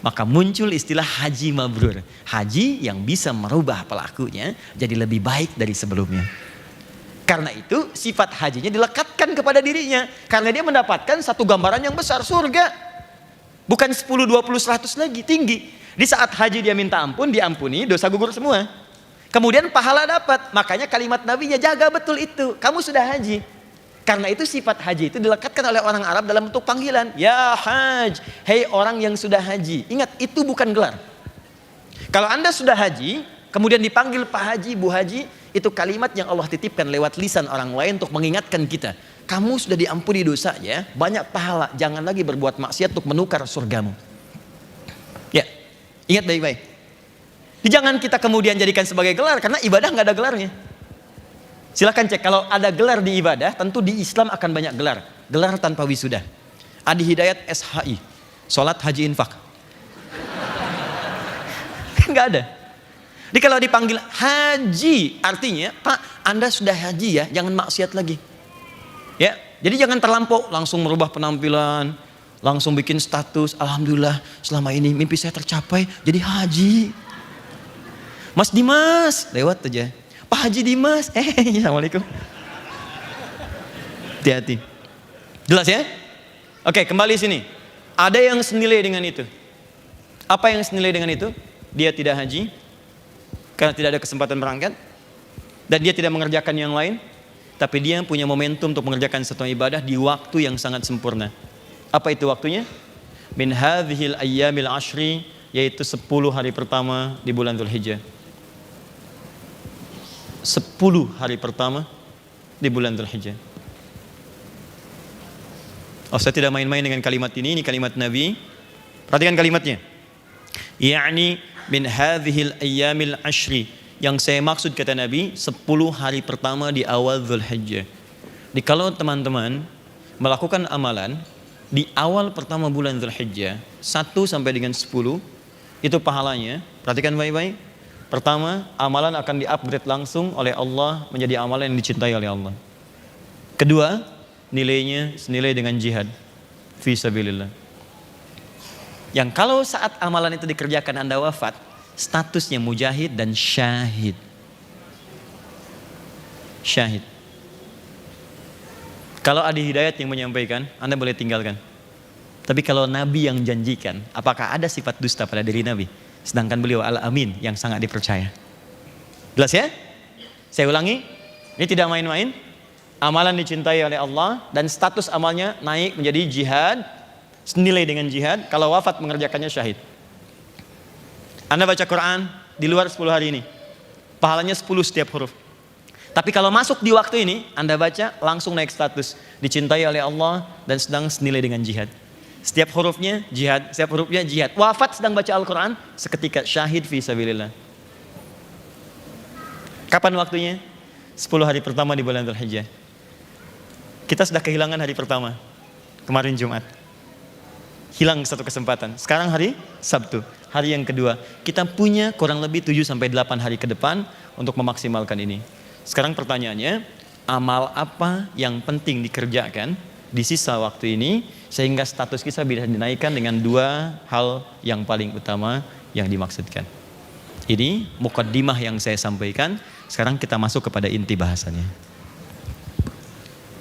Maka muncul istilah haji mabrur. Haji yang bisa merubah pelakunya jadi lebih baik dari sebelumnya. Karena itu sifat hajinya dilekatkan kepada dirinya. Karena dia mendapatkan satu gambaran yang besar, surga. Bukan 10, 20, 100 lagi, tinggi. Di saat haji dia minta ampun, diampuni, dosa gugur semua. Kemudian pahala dapat. Makanya kalimat nabinya, jaga betul itu. Kamu sudah haji. Karena itu sifat haji itu dilekatkan oleh orang Arab dalam bentuk panggilan. Ya haj, hei orang yang sudah haji. Ingat, itu bukan gelar. Kalau Anda sudah haji, kemudian dipanggil Pak Haji, Bu Haji, itu kalimat yang Allah titipkan lewat lisan orang lain untuk mengingatkan kita. kamu sudah diampuni dosanya, banyak pahala, jangan lagi berbuat maksiat untuk menukar surgamu. Ya, ingat baik-baik. Jangan kita kemudian jadikan sebagai gelar, karena ibadah nggak ada gelarnya. Silahkan cek, kalau ada gelar di ibadah, tentu di Islam akan banyak gelar. Gelar tanpa wisuda. Adi Hidayat SHI, sholat haji infak. Nggak ada. Jadi kalau dipanggil haji, artinya Pak, Anda sudah haji ya, jangan maksiat lagi. Ya, jadi jangan terlampau langsung merubah penampilan, langsung bikin status, alhamdulillah selama ini mimpi saya tercapai, jadi haji. Mas Dimas, lewat aja. Pak Haji Dimas, assalamualaikum. Hati-hati. Jelas ya? Oke, kembali sini. Ada yang senilai dengan itu. Apa yang senilai dengan itu? Dia tidak haji karena tidak ada kesempatan berangkat, dan dia tidak mengerjakan yang lain, tapi dia punya momentum untuk mengerjakan satu ibadah di waktu yang sangat sempurna. Apa itu waktunya? Min hadhil ayyamil ashri, yaitu 10 hari pertama di bulan Dzulhijjah. 10 hari pertama di bulan Dzulhijjah. Oh, saya tidak main-main dengan kalimat ini kalimat Nabi. Perhatikan kalimatnya. Ya'ni min hadhil ayyamil ashri, yang saya maksud kata Nabi 10 hari pertama di awal Dzulhijjah. Jadi kalau teman-teman melakukan amalan di awal pertama bulan Dzulhijjah 1 sampai dengan 10, itu pahalanya, perhatikan baik-baik. Pertama, amalan akan di-upgrade langsung oleh Allah menjadi amalan yang dicintai oleh Allah. Kedua, nilainya senilai dengan jihad fi sabilillah. Yang kalau saat amalan itu dikerjakan Anda wafat, statusnya mujahid dan syahid. Syahid. Kalau Adi Hidayat yang menyampaikan, Anda boleh tinggalkan. Tapi kalau Nabi yang janjikan, apakah ada sifat dusta pada diri Nabi? Sedangkan beliau Al-Amin yang sangat dipercaya. Jelas ya? Saya ulangi, ini tidak main-main. Amalan dicintai oleh Allah dan status amalnya naik menjadi jihad, senilai dengan jihad. Kalau wafat mengerjakannya syahid. Anda baca Quran di luar 10 hari ini, pahalanya 10 setiap huruf. Tapi kalau masuk di waktu ini, Anda baca langsung naik status, dicintai oleh Allah dan sedang senilai dengan jihad. Setiap hurufnya jihad, setiap hurufnya jihad. Wafat sedang baca Al-Quran, seketika syahid fi sabilillah. Kapan waktunya? 10 hari pertama di bulan Dzulhijjah. Kita sudah kehilangan hari pertama, kemarin Jumat. Hilang satu kesempatan. Sekarang hari Sabtu, hari yang kedua. Kita punya kurang lebih 7-8 hari ke depan untuk memaksimalkan ini. Sekarang pertanyaannya, amal apa yang penting dikerjakan di sisa waktu ini sehingga status kita bisa dinaikkan dengan 2 hal yang paling utama yang dimaksudkan. Ini mukaddimah yang saya sampaikan. Sekarang kita masuk kepada inti bahasannya.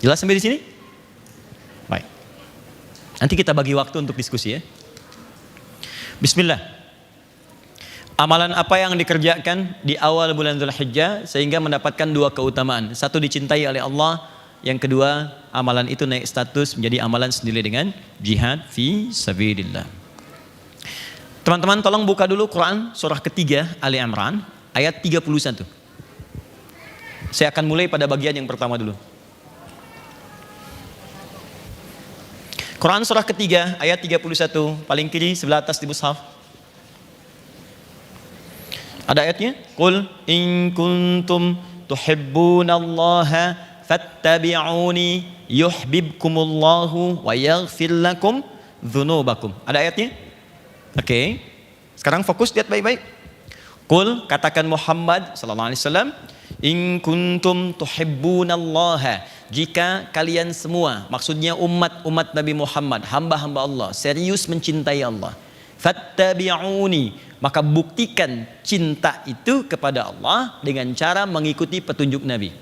Jelas sampai di sini? Baik. Nanti kita bagi waktu untuk diskusi ya. Bismillah. Amalan apa yang dikerjakan di awal bulan Dzulhijjah sehingga mendapatkan 2 keutamaan. 1, dicintai oleh Allah. Yang kedua, amalan itu naik status menjadi amalan senilai dengan jihad fi sabilillah. Teman-teman tolong buka dulu Quran surah ketiga Ali Imran ayat 31. Saya akan mulai pada bagian yang pertama dulu. Quran surah ketiga ayat 31, paling kiri sebelah atas di mushaf. Ada ayatnya? Qul in kuntum tuhibbunallaha fattabi'uni yuhibbukumullahu wa yaghfir lakum dzunubakum. Ada ayatnya? Oke. Sekarang fokus, lihat baik-baik. Qul, katakan Muhammad sallallahu alaihi wasallam, in kuntum tuhibbunallaha, jika kalian semua, maksudnya umat Nabi Muhammad, hamba-hamba Allah, serius mencintai Allah, fattabi'uni, maka buktikan cinta itu kepada Allah dengan cara mengikuti petunjuk Nabi.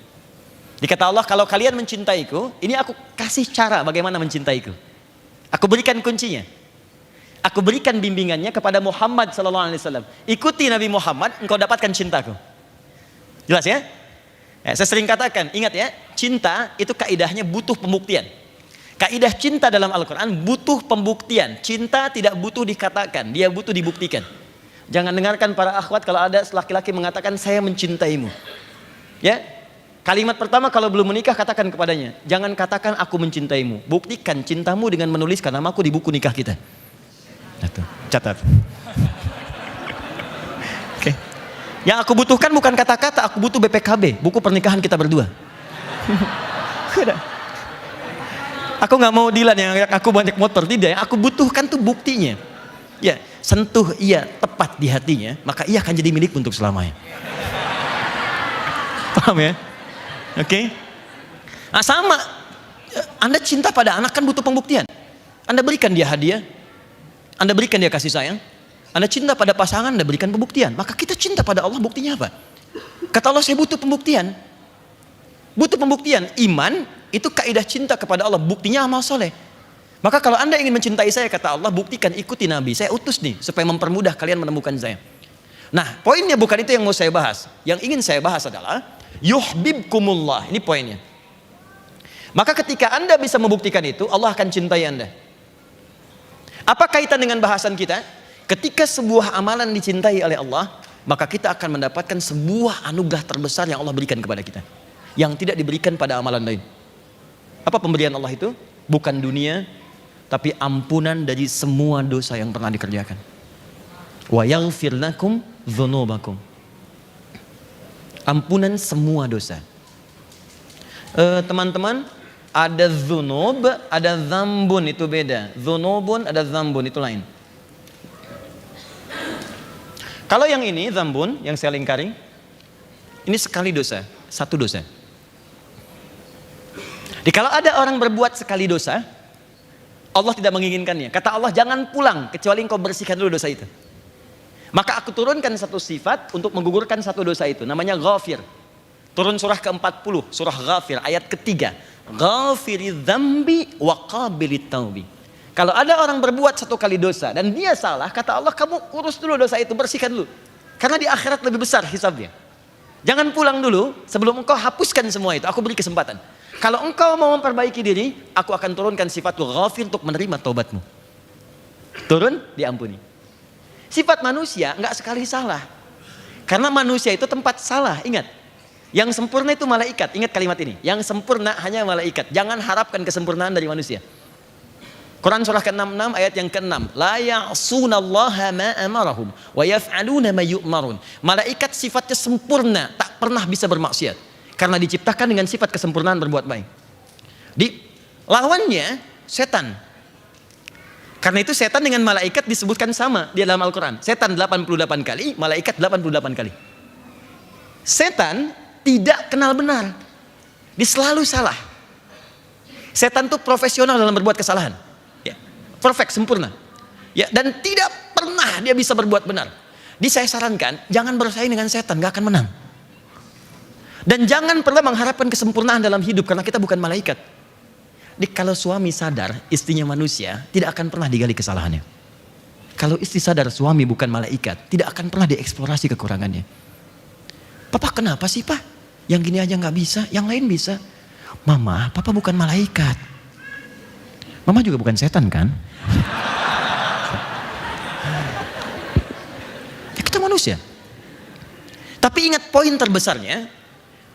Dikata Allah, kalau kalian mencintaiku, ini aku kasih cara bagaimana mencintaiku. Aku berikan kuncinya. Aku berikan bimbingannya kepada Muhammad sallallahu alaihi wasallam. Ikuti Nabi Muhammad, engkau dapatkan cintaku. Jelas ya? Saya sering katakan, ingat ya, cinta itu kaidahnya butuh pembuktian. Kaidah cinta dalam Al-Quran butuh pembuktian. Cinta tidak butuh dikatakan, dia butuh dibuktikan. Jangan dengarkan para akhwat kalau ada laki-laki mengatakan saya mencintaimu. Ya, Kalimat pertama kalau belum menikah katakan kepadanya, jangan katakan aku mencintaimu. Buktikan cintamu dengan menuliskan namaku di buku nikah kita. Catat. Oke. Yang aku butuhkan bukan kata-kata, aku butuh BPKB, buku pernikahan kita berdua. Aku nggak mau Dilan yang aku banyak motor, tidak. Yang aku butuhkan tuh buktinya. Ya, sentuh ia tepat di hatinya, maka ia akan jadi milik untuk selamanya. Paham ya? Oke. Nah, sama. Anda cinta pada anak kan butuh pembuktian. Anda berikan dia hadiah, Anda berikan dia kasih sayang. Anda cinta pada pasangan, Anda berikan pembuktian. Maka kita cinta pada Allah, buktinya apa? Kata Allah, saya butuh pembuktian. Butuh pembuktian. Iman itu kaidah cinta kepada Allah, buktinya amal soleh. Maka kalau Anda ingin mencintai saya, kata Allah, buktikan ikuti Nabi. Saya utus nih supaya mempermudah kalian menemukan saya. Nah, poinnya bukan itu yang mau saya bahas. Yang ingin saya bahas adalah yuhibbukumullah. Ini poinnya. Maka ketika Anda bisa membuktikan itu, Allah akan cintai Anda. Apa kaitan dengan bahasan kita? Ketika sebuah amalan dicintai oleh Allah, maka kita akan mendapatkan sebuah anugerah terbesar yang Allah berikan kepada kita, yang tidak diberikan pada amalan lain. Apa pemberian Allah itu? Bukan dunia, tapi ampunan dari semua dosa yang pernah dikerjakan. Wa yaghfir lakum dzunubakum. Ampunan semua dosa. Teman-teman, ada dzunub, ada dzambun, itu beda. Dzunubun, ada dzambun, itu lain. Kalau yang ini dzambun, yang saya lingkari, ini sekali dosa, satu dosa. Jadi kalau ada orang berbuat sekali dosa, Allah tidak menginginkannya. Kata Allah, jangan pulang kecuali engkau bersihkan dulu dosa itu. Maka aku turunkan satu sifat untuk menggugurkan satu dosa itu, namanya Ghafir. Turun surah ke-40, surah Ghafir, ayat ketiga. Ghafiriz dzambi wa qabilit taubi. Kalau ada orang berbuat satu kali dosa dan dia salah, kata Allah, kamu urus dulu dosa itu, bersihkan dulu. Karena di akhirat lebih besar hisabnya. Jangan pulang dulu, sebelum engkau hapuskan semua itu, aku beri kesempatan. Kalau engkau mau memperbaiki diri, aku akan turunkan sifat Ghafir untuk menerima taubatmu. Turun, diampuni. Sifat manusia nggak sekali salah. Karena manusia itu tempat salah, ingat. Yang sempurna itu malaikat, ingat kalimat ini. Yang sempurna hanya malaikat. Jangan harapkan kesempurnaan dari manusia. Quran surah ke-66 ayat yang ke-6. La ya'sunallaha ma amarahum wa yaf'aluna ma yu'marun. Malaikat sifatnya sempurna, tak pernah bisa bermaksiat. Karena diciptakan dengan sifat kesempurnaan berbuat baik. Lawannya setan. Karena itu setan dengan malaikat disebutkan sama di dalam Al-Quran. Setan 88 kali, malaikat 88 kali. Setan tidak kenal benar. Dia selalu salah. Setan itu profesional dalam berbuat kesalahan. Ya, perfect, sempurna. Ya, dan tidak pernah dia bisa berbuat benar. Jadi saya sarankan, jangan bersaing dengan setan, gak akan menang. Dan jangan pernah mengharapkan kesempurnaan dalam hidup, karena kita bukan malaikat. Jadi kalau suami sadar istrinya manusia, tidak akan pernah digali kesalahannya. Kalau istri sadar suami bukan malaikat, tidak akan pernah dieksplorasi kekurangannya. Papa kenapa sih pak? Yang gini aja gak bisa, yang lain bisa. Mama, papa bukan malaikat. Mama juga bukan setan kan? Ya kita manusia. Tapi ingat poin terbesarnya,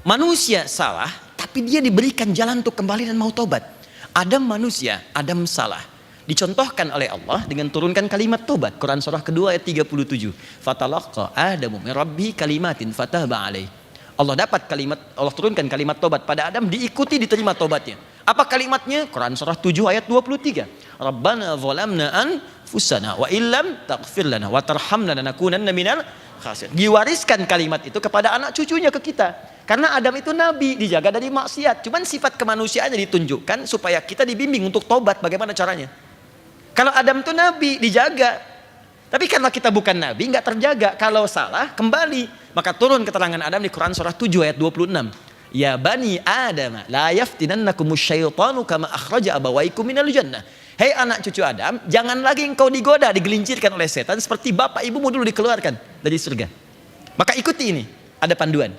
manusia salah, tapi dia diberikan jalan untuk kembali dan mau taubat. Adam manusia, Adam salah. Dicontohkan oleh Allah dengan turunkan kalimat taubat. Quran surah kedua ayat 37. Fatalaqqa Adamu min rabbi kalimatin fataba alaih. Allah dapat kalimat, Allah turunkan kalimat taubat pada Adam, diikuti diterima taubatnya. Apa kalimatnya? Quran surah 7 ayat 23. Rabbana zalamna anfusana wa illam taghfir lana wa tarhamna lanakunanna minal khasirin. Diwariskan kalimat itu kepada anak cucunya, ke kita. Karena Adam itu nabi, dijaga dari maksiat. Cuman sifat kemanusiaannya ditunjukkan supaya kita dibimbing untuk tobat. Bagaimana caranya? Kalau Adam itu nabi, dijaga. Tapi karena kita bukan nabi, nggak terjaga. Kalau salah, kembali. Maka turun keterangan Adam di Quran surah 7 ayat 26. Ya bani Adam, la yaftinannakumus syaitanu kama akhraja abawaikum minal jannah. Hei anak cucu Adam, jangan lagi engkau digoda, digelincirkan oleh setan seperti bapak ibumu dulu dikeluarkan dari surga. Maka ikuti ini, ada panduan.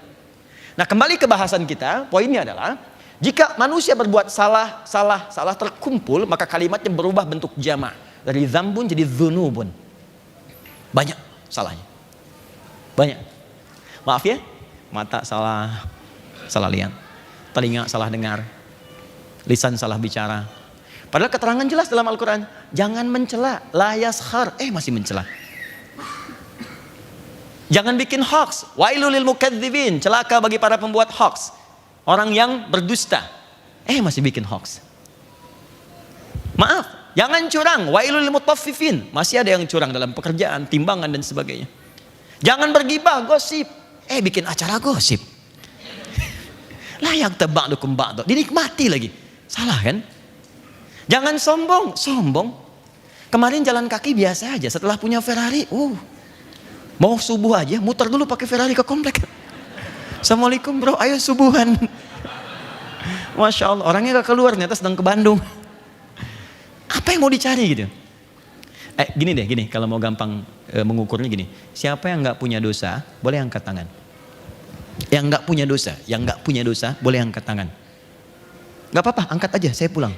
Nah, kembali ke bahasan kita, poinnya adalah jika manusia berbuat salah terkumpul, maka kalimatnya berubah bentuk jamak dari dzambun jadi dzunubun. Banyak salahnya. Banyak. Maaf ya, mata salah lihat. telinga salah dengar, lisan salah bicara. Padahal keterangan jelas dalam Al-Quran, jangan mencela, la yaskhar, masih mencela. Jangan bikin hoax, wailul lil mukadzibin, celaka bagi para pembuat hoax, orang yang berdusta, masih bikin hoax. Maaf, jangan curang, wailul lil mutaffifin, masih ada yang curang dalam pekerjaan, timbangan dan sebagainya. Jangan bergibah, gosip, bikin acara gosip. Layak taba'dukum ba'du, dinikmati lagi, salah kan? Jangan sombong. Kemarin jalan kaki biasa aja, setelah punya Ferrari, mau subuh aja, muter dulu pakai Ferrari ke komplek. Assalamualaikum bro, ayo subuhan. Masya Allah, orangnya gak keluar, ternyata sedang ke Bandung. Apa yang mau dicari gitu? Gini, kalau mau gampang mengukurnya gini. Siapa yang gak punya dosa, boleh angkat tangan. Yang gak punya dosa, boleh angkat tangan. Gak apa-apa, angkat aja, saya pulang.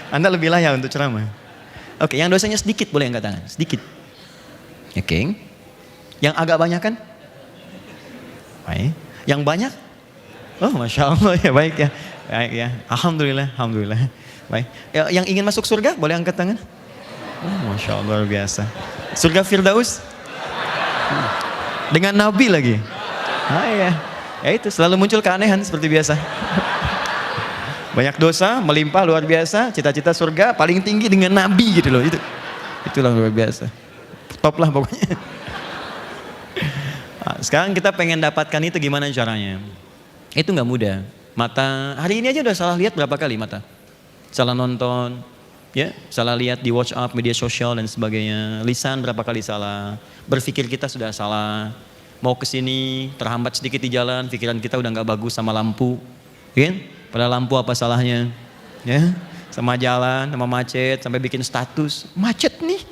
Anda lebih layak untuk ceramah. Oke, yang dosanya sedikit boleh angkat tangan, sedikit. Oke. Yang agak banyak kan? Baik. Yang banyak? Oh, Masya Allah ya, baik ya. Baik ya. Alhamdulillah. Baik. Yang ingin masuk surga boleh angkat tangan? Oh, Masya Allah, luar biasa. Surga Firdaus? Dengan Nabi lagi. Ya itu selalu muncul keanehan seperti biasa. Banyak dosa, melimpah luar biasa, cita-cita surga paling tinggi dengan Nabi gitu loh. Itulah luar biasa. Top lah pokoknya. Nah, sekarang kita pengen dapatkan itu gimana caranya? Itu nggak mudah. Mata hari ini aja udah salah lihat berapa kali mata? Salah nonton, ya, salah lihat di WhatsApp, media sosial dan sebagainya. Lisan berapa kali salah. Berpikir kita sudah salah. Mau kesini terhambat sedikit di jalan, pikiran kita udah nggak bagus sama lampu, kan? Pada lampu apa salahnya? Ya, sama jalan, sama macet, sampai bikin status macet nih.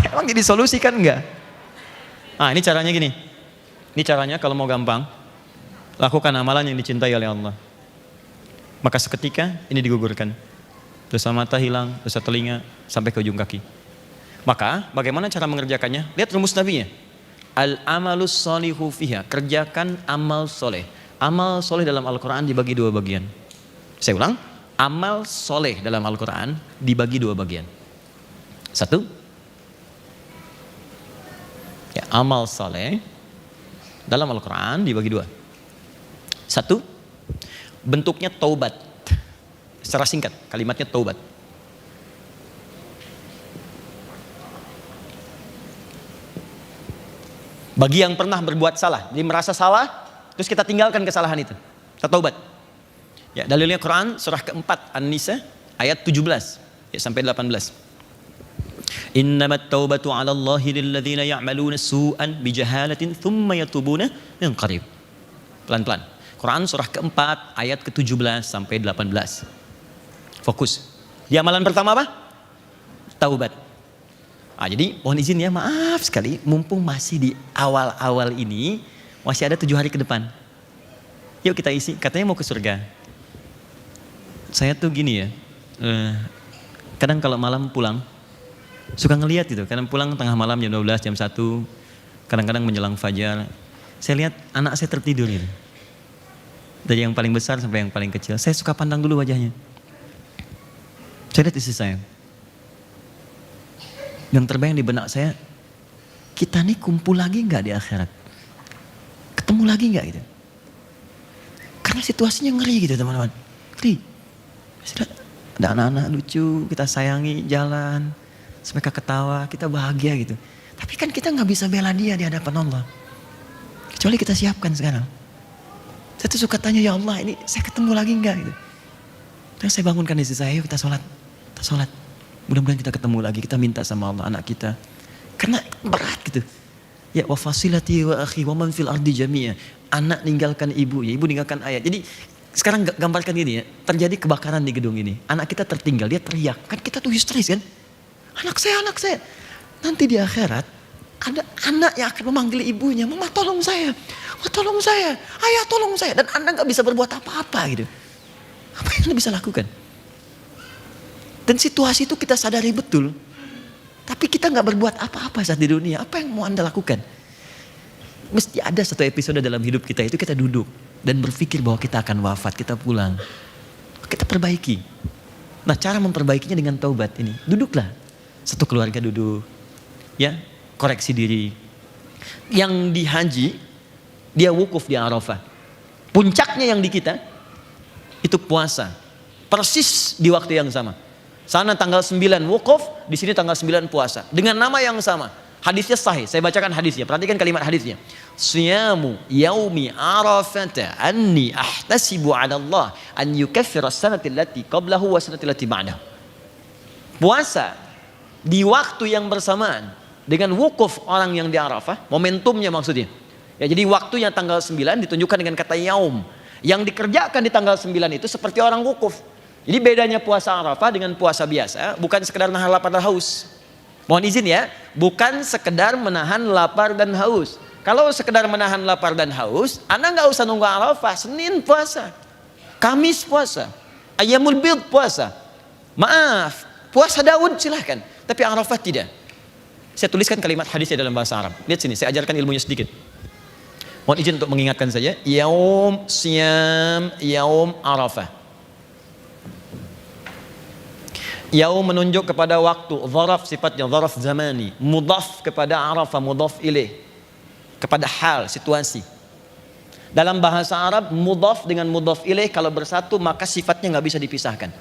Emang jadi solusi kan enggak? Ini caranya gini. Ini caranya kalau mau gampang, lakukan amalan yang dicintai oleh Allah. Maka seketika ini digugurkan. Dosa mata hilang, dosa telinga sampai ke ujung kaki. Maka bagaimana cara mengerjakannya? Lihat rumus Nabi-nya. Al-amalus solihu fiha, kerjakan amal soleh. Amal soleh dalam Al-Quran dibagi 2 bagian. Saya ulang, amal soleh dalam Al-Quran dibagi 2 bagian. 1, ya, amal soleh dalam Al-Quran dibagi 2. 1, bentuknya taubat. Secara singkat, kalimatnya taubat. Bagi yang pernah berbuat salah, jadi merasa salah, terus kita tinggalkan kesalahan itu. Kita taubat. Ya, dalilnya Quran surah keempat An-Nisa ayat 17 ya, sampai 18. Innamat taubatu 'ala Allahi lilladzina ya'maluna su'an bijahalatin thumma yatubuna min qarib. Pelan-pelan. Quran surah keempat ayat ke-17 sampai 18. Fokus. Di amalan pertama apa? Taubat. Jadi mohon izin ya, maaf sekali, mumpung masih di awal-awal ini, masih ada 7 hari ke depan. Yuk kita isi, katanya mau ke surga. Saya tuh gini ya, kadang kalau malam pulang, suka ngelihat gitu, kadang pulang tengah malam jam 12, jam 1, kadang-kadang menjelang fajar, saya lihat anak saya tertidur gitu. Dari yang paling besar sampai yang paling kecil, saya suka pandang dulu wajahnya. Saya lihat istri saya. Yang terbayang di benak saya, kita nih kumpul lagi nggak di akhirat? Ketemu lagi nggak gitu? Karena situasinya ngeri gitu teman-teman. Ngeri. Ada anak-anak lucu, kita sayangi, jalan, mereka ketawa, kita bahagia gitu. Tapi kan kita nggak bisa bela dia di hadapan Allah. Kecuali kita siapkan sekarang. Saya tuh suka tanya, ya Allah, ini saya ketemu lagi nggak gitu? Terus saya bangunkan istri saya, yuk kita sholat. Kita sholat. Mudah-mudahan kita ketemu lagi, kita minta sama Allah anak kita. Karena berat gitu. Ya wa fasilati wa akhi wa man fil ardi jami'a. Anak ninggalkan ibu, ya ibu ninggalkan ayah. Jadi sekarang gambarkan gini ya, terjadi kebakaran di gedung ini. Anak kita tertinggal, dia teriak. Kan kita tuh histeris kan? Anak saya. Nanti di akhirat ada anak yang akan memanggil ibunya, "Mama tolong saya. Oh, tolong saya. Ayah tolong saya." Dan Anda gak bisa berbuat apa-apa gitu. Apa yang Anda bisa lakukan? Dan situasi itu kita sadari betul. Tapi kita gak berbuat apa-apa saat di dunia. Apa yang mau Anda lakukan? Mesti ada satu episode dalam hidup kita itu kita duduk dan berpikir bahwa kita akan wafat, kita pulang. Kita perbaiki. Nah, cara memperbaikinya dengan taubat ini. Duduklah. Satu keluarga duduk. Ya, koreksi diri. Yang di haji, dia wukuf di Arafah. Puncaknya yang di kita, itu puasa. Persis di waktu yang sama. Sana tanggal 9 wukuf, di sini tanggal 9 puasa. Dengan nama yang sama. Hadisnya sahih, saya bacakan hadisnya. Perhatikan kalimat hadisnya. Siyamu yaumi arafata anni ahtasibu ala Allah an yukaffira as-sanati allati qablahu wa sanati allati ba'dahu. Puasa di waktu yang bersamaan dengan wukuf orang yang di Arafah, momentumnya maksudnya. Ya, jadi waktunya tanggal 9 ditunjukkan dengan kata yaum. Yang dikerjakan di tanggal 9 itu seperti orang wukuf. Jadi bedanya puasa Arafah dengan puasa biasa bukan sekedar menahan lapar dan haus. Mohon izin ya, bukan sekedar menahan lapar dan haus. Kalau sekedar menahan lapar dan haus, Anda nggak usah nunggu Arafah, Senin puasa, Kamis puasa, Ayyamul Bid puasa. Maaf, puasa Daud silahkan, tapi Arafah tidak. Saya tuliskan kalimat hadisnya dalam bahasa Arab. Lihat sini, saya ajarkan ilmunya sedikit. Mohon izin untuk mengingatkan saja. Yaum Siyam Yaum Arafah. Yaum menunjuk kepada waktu, zaraf sifatnya, zaraf zamani, mudhaf kepada Arafah, mudhaf ilaih, kepada hal, situasi. Dalam bahasa Arab, mudhaf dengan mudhaf ilaih kalau bersatu maka sifatnya nggak bisa dipisahkan.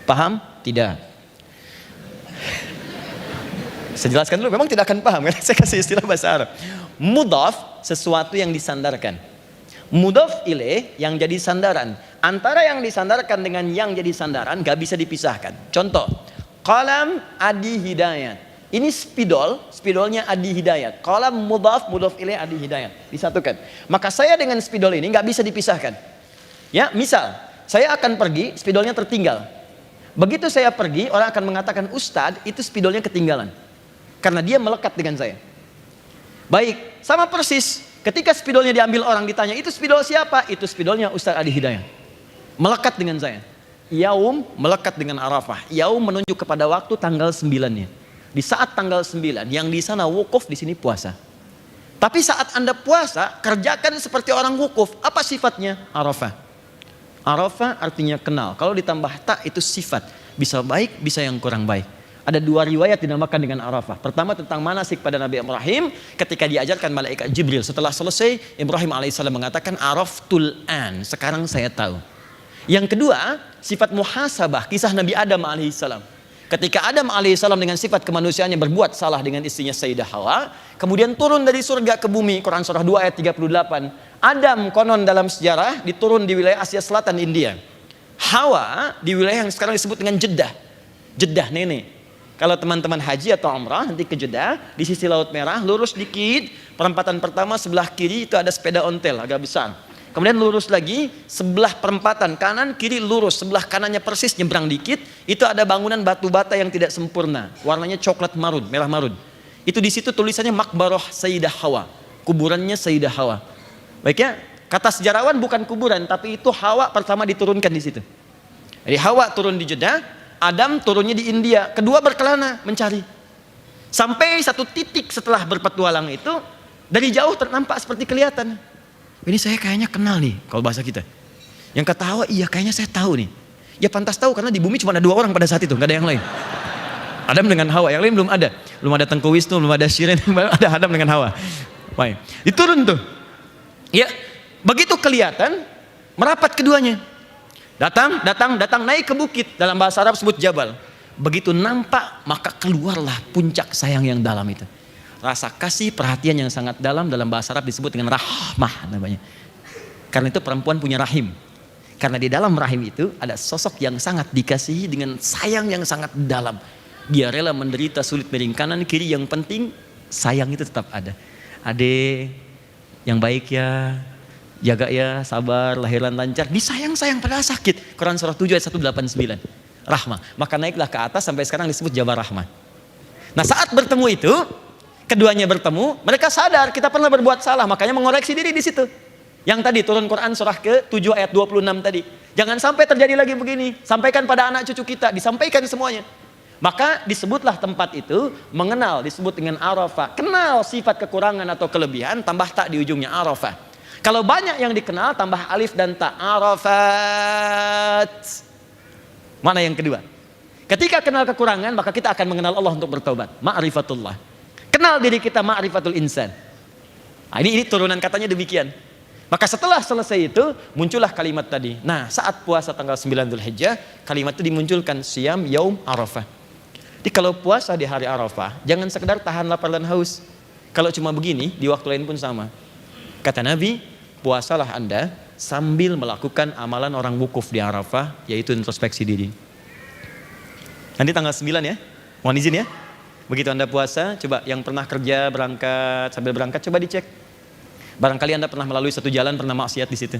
Paham? Tidak. Saya jelaskan dulu, memang tidak akan paham karena saya kasih istilah bahasa Arab. Mudhaf, sesuatu yang disandarkan. Mudhaf ilaih, yang jadi sandaran. Antara yang disandarkan dengan yang jadi sandaran gak bisa dipisahkan. Contoh, qalam Adi Hidayat. Ini spidolnya Adi Hidayat. Qalam mudhaf ilaih Adi Hidayat. Disatukan. Maka saya dengan spidol ini gak bisa dipisahkan. Ya, misal saya akan pergi, spidolnya tertinggal. Begitu saya pergi, orang akan mengatakan Ustadz itu spidolnya ketinggalan. Karena dia melekat dengan saya. Baik, sama persis. Ketika spidolnya diambil orang ditanya, itu spidol siapa? Itu spidolnya Ustadz Adi Hidayat. Melekat dengan saya. Yaum melekat dengan Arafah. Yaum menunjuk kepada waktu tanggal 9-nya. Di saat tanggal 9, yang di sana wukuf, di sini puasa. Tapi saat Anda puasa, kerjakan seperti orang wukuf. Apa sifatnya? Arafah. Arafah artinya kenal. Kalau ditambah tak itu sifat. Bisa baik, bisa yang kurang baik. Ada dua riwayat dinamakan dengan Arafah. Pertama tentang manasik pada Nabi Ibrahim ketika diajarkan malaikat Jibril. Setelah selesai, Ibrahim alaihissalam mengatakan Araftul an, sekarang saya tahu. Yang kedua, sifat muhasabah, kisah Nabi Adam alaihissalam. Ketika Adam alaihissalam dengan sifat kemanusiaannya berbuat salah dengan istrinya Sayyidah Hawa, kemudian turun dari surga ke bumi, Quran surah 2 ayat 38. Adam konon dalam sejarah diturun di wilayah Asia Selatan India. Hawa di wilayah yang sekarang disebut dengan Jeddah. Jeddah nenek. Kalau teman-teman haji atau umrah nanti ke Jeddah, di sisi Laut Merah, lurus dikit, perempatan pertama sebelah kiri itu ada sepeda ontel agak besar. Kemudian lurus lagi, sebelah perempatan kanan kiri lurus, sebelah kanannya persis nyebrang dikit, itu ada bangunan batu bata yang tidak sempurna, warnanya coklat marun, merah marun. Itu di situ tulisannya Makbaroh Sayyidah Hawa, kuburannya Sayyidah Hawa. Baik ya, kata sejarawan bukan kuburan, tapi itu Hawa pertama diturunkan di situ. Jadi Hawa turun di Jeddah, Adam turunnya di India, kedua berkelana mencari. Sampai satu titik setelah berpetualang itu, dari jauh ternampak seperti kelihatan. Ini saya kayaknya kenal nih, kalau bahasa kita. Yang kata Hawa, iya kayaknya saya tahu nih. Ya pantas tahu karena di bumi cuma ada 2 orang pada saat itu, nggak ada yang lain. Adam dengan Hawa, yang lain belum ada. Belum ada Tengku Wisnu, belum ada Shirin, ada Adam dengan Hawa. Baik, diturun tuh. Ya, begitu kelihatan, merapat keduanya. Datang, naik ke bukit. Dalam bahasa Arab sebut jabal. Begitu nampak, maka keluarlah puncak sayang yang dalam itu. Rasa kasih, perhatian yang sangat dalam bahasa Arab disebut dengan rahmah namanya. Karena itu perempuan punya rahim. Karena di dalam rahim itu ada sosok yang sangat dikasihi dengan sayang yang sangat dalam. Dia rela menderita sulit miring kanan kiri, yang penting sayang itu tetap ada. Adek yang baik ya, jaga ya, sabar, lahiran lancar, disayang-sayang padahal sakit. Quran surah 7 ayat 189. Rahmah. Maka naiklah ke atas sampai sekarang disebut Jabal Rahmah. Nah, saat bertemu itu, keduanya bertemu, mereka sadar kita pernah berbuat salah, makanya mengoreksi diri di situ. Yang tadi turun Quran surah ke-7 ayat 26 tadi. Jangan sampai terjadi lagi begini. Sampaikan pada anak cucu kita, disampaikan semuanya. Maka disebutlah tempat itu mengenal, disebut dengan Arafah. Kenal sifat kekurangan atau kelebihan, tambah tak di ujungnya Arafah. Kalau banyak yang dikenal, tambah alif dan ta. Arafat. Mana yang kedua? Ketika kenal kekurangan, maka kita akan mengenal Allah untuk bertaubat. Ma'rifatullah. Kenal diri kita, ma'rifatul insan. Nah, ini turunan katanya demikian. Maka setelah selesai itu, muncullah kalimat tadi. Nah, saat puasa tanggal 9 Dzulhijjah, kalimat itu dimunculkan, Siyam Yaum Arafah. Jadi kalau puasa di hari Arafah, jangan sekedar tahan lapar dan haus. Kalau cuma begini, di waktu lain pun sama. Kata Nabi, puasalah Anda sambil melakukan amalan orang wukuf di Arafah, yaitu introspeksi diri. Nanti tanggal 9 ya, mohon izin ya. Begitu Anda puasa, coba yang pernah kerja, berangkat, sambil berangkat, coba dicek. Barangkali Anda pernah melalui satu jalan, pernah maksiat di situ.